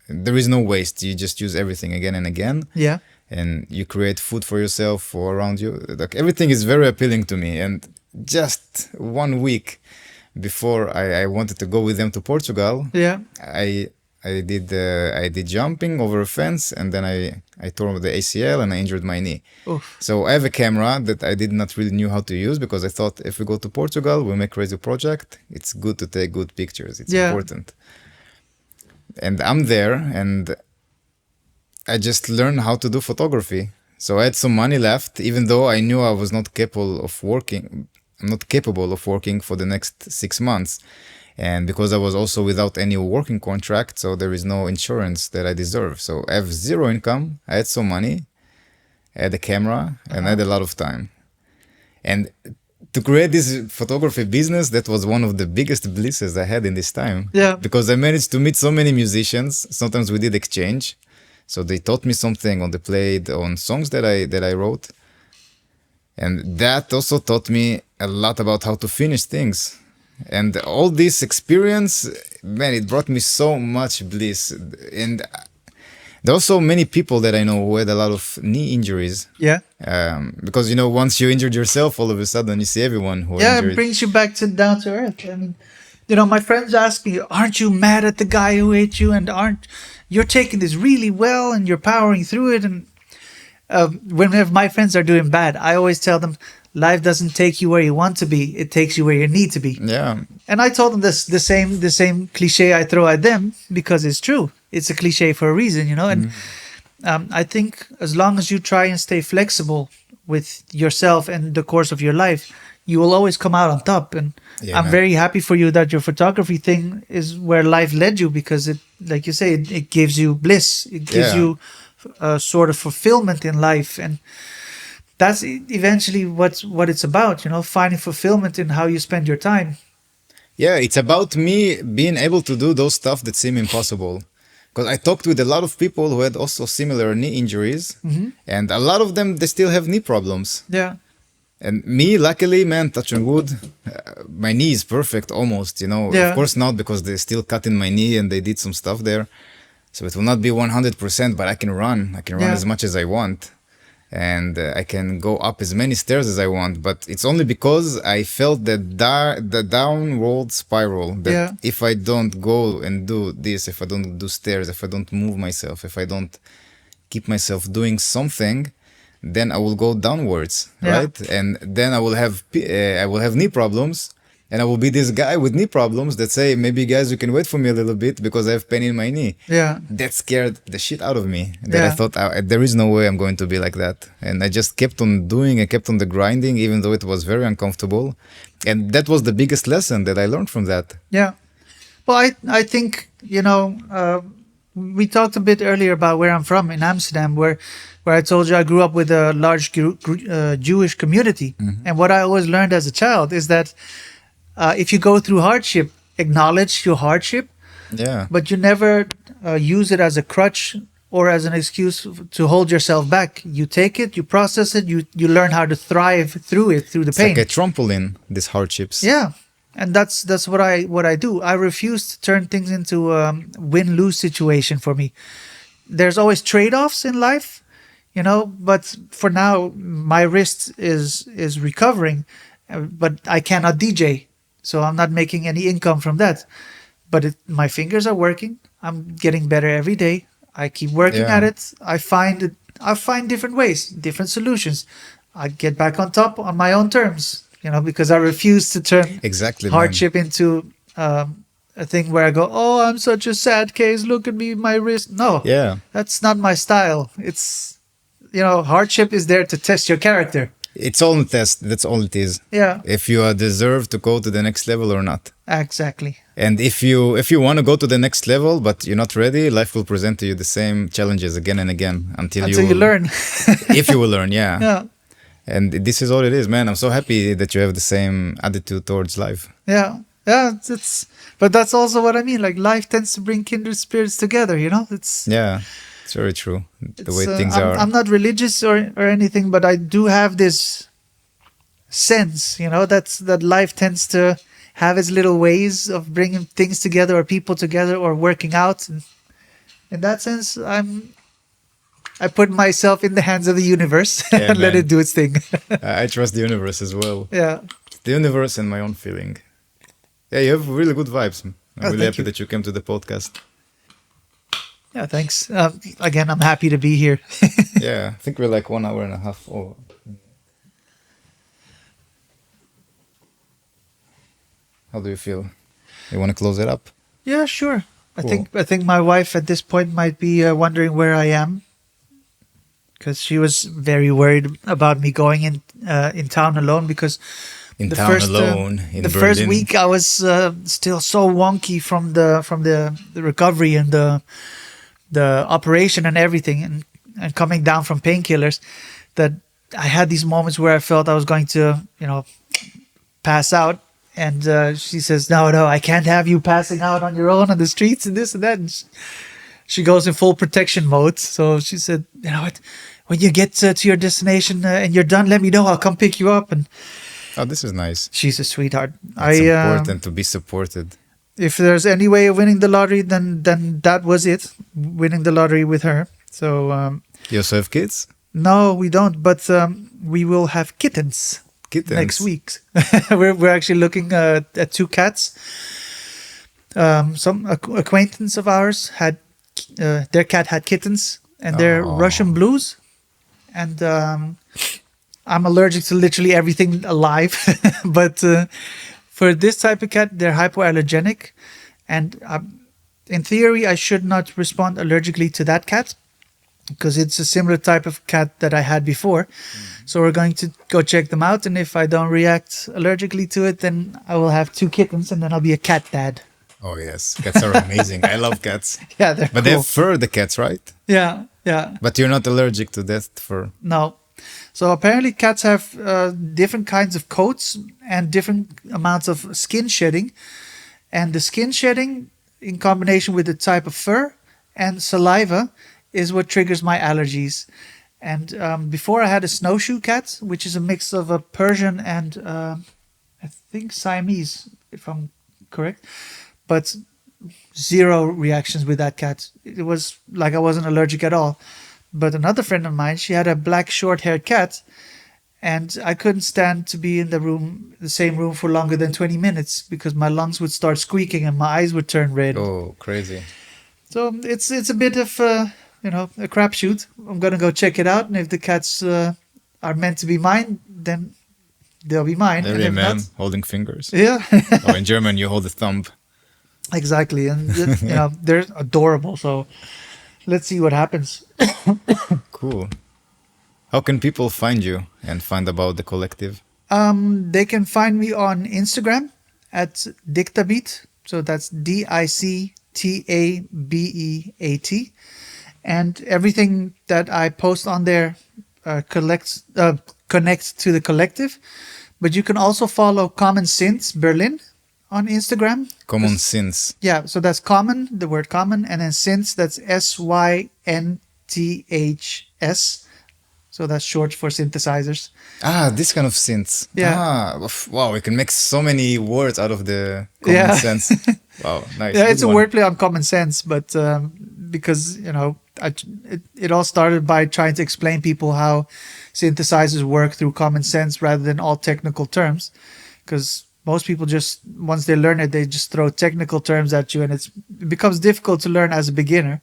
there is no waste. You just use everything again and again. Yeah. And you create food for yourself, for around you. Like, everything is very appealing to me. And just 1 week before I wanted to go with them to Portugal, Yeah. I did jumping over a fence, and then I tore the ACL and I injured my knee. Oof. So I have a camera that I did not really knew how to use, because I thought if we go to Portugal, we make crazy project. It's good to take good pictures. It's important. And I'm there, and I just learned how to do photography. So I had some money left, even though I knew I was not capable of working. I'm not capable of working for the next 6 months. And because I was also without any working contract, so there is no insurance that I deserve. So I have zero income. I had some money, I had a camera, and I had a lot of time. And to create this photography business, that was one of the biggest blisses I had in this time. Yeah. Because I managed to meet so many musicians. Sometimes we did exchange. So they taught me something, or they played on songs that I wrote. And that also taught me a lot about how to finish things. And all this experience, man, it brought me so much bliss. And there are also many people that I know who had a lot of knee injuries. Yeah. Because, once you injured yourself, all of a sudden you see everyone who injured. It brings you back to down to earth. I mean, my friends ask me, aren't you mad at the guy who hit you? And you're taking this really well and you're powering through it. And whenever my friends are doing bad, I always tell them, life doesn't take you where you want to be. It takes you where you need to be. Yeah. And I told them this, the same cliche I throw at them, because it's true. It's a cliche for a reason, And I think as long as you try and stay flexible with yourself and the course of your life, you will always come out on top. And I'm very happy for you that your photography thing is where life led you, because it, like you say, it gives you bliss. It gives you a sort of fulfillment in life. And that's eventually what it's about, finding fulfillment in how you spend your time. Yeah, it's about me being able to do those stuff that seem impossible. Because I talked with a lot of people who had also similar knee injuries, and a lot of them, they still have knee problems. Yeah. And me, luckily, man, touch on wood, my knee is perfect almost, Of course not, because they still cut in my knee and they did some stuff there. So it will not be 100%, but I can run. I can run as much as I want. And I can go up as many stairs as I want. But it's only because I felt that the downward spiral, that if I don't go and do this, if I don't do stairs, if I don't move myself, if I don't keep myself doing something, then I will go downwards, right? And then I will have knee problems, and I will be this guy with knee problems that say, maybe guys, you can wait for me a little bit because I have pain in my knee. Yeah. That scared the shit out of me. That I thought, there is no way I'm going to be like that. And I just kept on doing, I kept on the grinding, even though it was very uncomfortable. And that was the biggest lesson that I learned from that. Yeah. Well, I think, we talked a bit earlier about where I'm from in Amsterdam, where I told you I grew up with a large Jewish community. And what I always learned as a child is that if you go through hardship, acknowledge your hardship, but you never use it as a crutch or as an excuse to hold yourself back. You take it, you process it, you learn how to thrive through it, through the pain. It's like a trampoline, these hardships. Yeah. And that's what I do. I refuse to turn things into a win-lose situation for me. There's always trade-offs in life, but for now, my wrist is recovering, but I cannot DJ. So I'm not making any income from that. But my fingers are working. I'm getting better every day. I keep working at it. I find different ways, different solutions. I get back on top on my own terms, because I refuse to turn hardship into a thing where I go, oh, I'm such a sad case. Look at me, my wrist. No, that's not my style. It's, hardship is there to test your character. It's all a test. That's all it is. Yeah. If you deserve to go to the next level or not. Exactly. And if you want to go to the next level, but you're not ready, life will present to you the same challenges again and again until you learn. If you will learn, Yeah. And this is all it is, man. I'm so happy that you have the same attitude towards life. Yeah. Yeah. But that's also what I mean. Like, life tends to bring kindred spirits together, It's It's very true. The way It's, things I'm, are. I'm not religious or anything, but I do have this sense, that life tends to have its little ways of bringing things together or people together or working out. And in that sense, I put myself in the hands of the universe Yeah, and let man. it do its thing. I trust the universe as well. Yeah. The universe and my own feeling. Yeah, you have really good vibes. I'm really thank happy you. that you came to the podcast. Yeah, thanks. Again, I'm happy to be here. Yeah, I think we're like 1 hour and a half. Oh, how do you feel? You want to close it up? Yeah, sure. Cool. I think my wife at this point might be wondering where I am, because she was very worried about me going in town alone, because In the town first alone in the Berlin. first week I was still so wonky from the recovery and the operation and everything, and coming down from painkillers, that I had these moments where I felt I was going to pass out. And she says, no, I can't have you passing out on your own on the streets and this and that. And she goes in full protection mode. So she said, you know what, when you get to your destination and you're done, let me know. I'll come pick you up. And Oh, this is nice. she's a sweetheart. It's important to be supported. If there's any way of winning the lottery, then that was it. Winning the lottery with her. So You also have kids? no, we don't. But we will have kittens. Kittens? Next week. we're actually looking at 2 cats. Some acquaintance of ours had their cat had kittens, and they're Oh. Russian blues. And I'm allergic to literally everything alive. But for this type of cat, they're hypoallergenic, and in theory, I should not respond allergically to that cat, because it's a similar type of cat that I had before. So we're going to go check them out, and if I don't react allergically to it, then I will have 2 kittens, and then I'll be a cat dad. Oh, yes. Cats are amazing. I love cats. Yeah, they're But they cool. have fur, the cats, right? Yeah. But you're not allergic to that fur. No. So apparently cats have different kinds of coats and different amounts of skin shedding. And the skin shedding, in combination with the type of fur and saliva, is what triggers my allergies. And before I had a snowshoe cat, which is a mix of a Persian and I think Siamese, if I'm correct. But 0 reactions with that cat. It was like I wasn't allergic at all. But another friend of mine, she had a black short-haired cat, and I couldn't stand to be in the same room for longer than 20 minutes, because my lungs would start squeaking and my eyes would turn red. Oh, crazy. So it's a bit of a crapshoot. I'm gonna go check it out, and if the cats are meant to be mine, then they'll be mine. There And you if man, not, holding fingers. yeah, Or in German, you hold the thumb. exactly. And they're adorable. So let's see what happens. Cool. How can people find you and find about the collective? They can find me on Instagram at Dictabeat. So that's Dictabeat. And everything that I post on there connects to the collective. But you can also follow Common Sense Berlin on Instagram. Common sense. Yeah, so that's common, the word common, and then synths, that's SYNTHS. So that's short for synthesizers. Ah, this kind of synths. Yeah. Wow, we can make so many words out of the common sense. Wow, nice. Yeah, Good it's a one. wordplay on common sense, but because, it all started by trying to explain people how synthesizers work through common sense rather than all technical terms. Because most people just, once they learn it, they just throw technical terms at you, and it becomes difficult to learn as a beginner.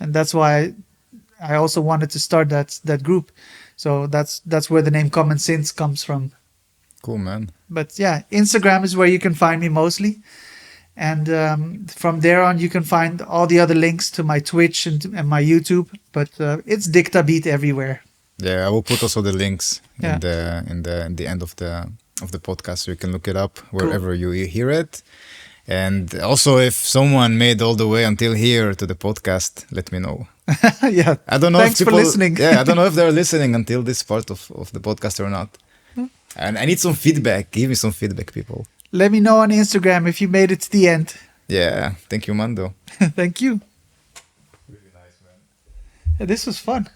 And that's why I also wanted to start that group. So that's where the name Common Sense comes from. Cool, man. But yeah, Instagram is where you can find me mostly. And from there on, you can find all the other links to my Twitch and my YouTube. But it's Dictabeat everywhere. Yeah, I will put also the links Yeah. in the end of the podcast, so you can look it up wherever you hear it. And also, if someone made all the way until here to the podcast, let me know. Yeah. I don't know Thanks if for people, listening. Yeah, I don't know if they're listening until this part of the podcast or not. And I need some feedback. Give me some feedback, people. Let me know on Instagram if you made it to the end. Yeah, thank you, Mando. Thank you. Really nice, man. This was fun.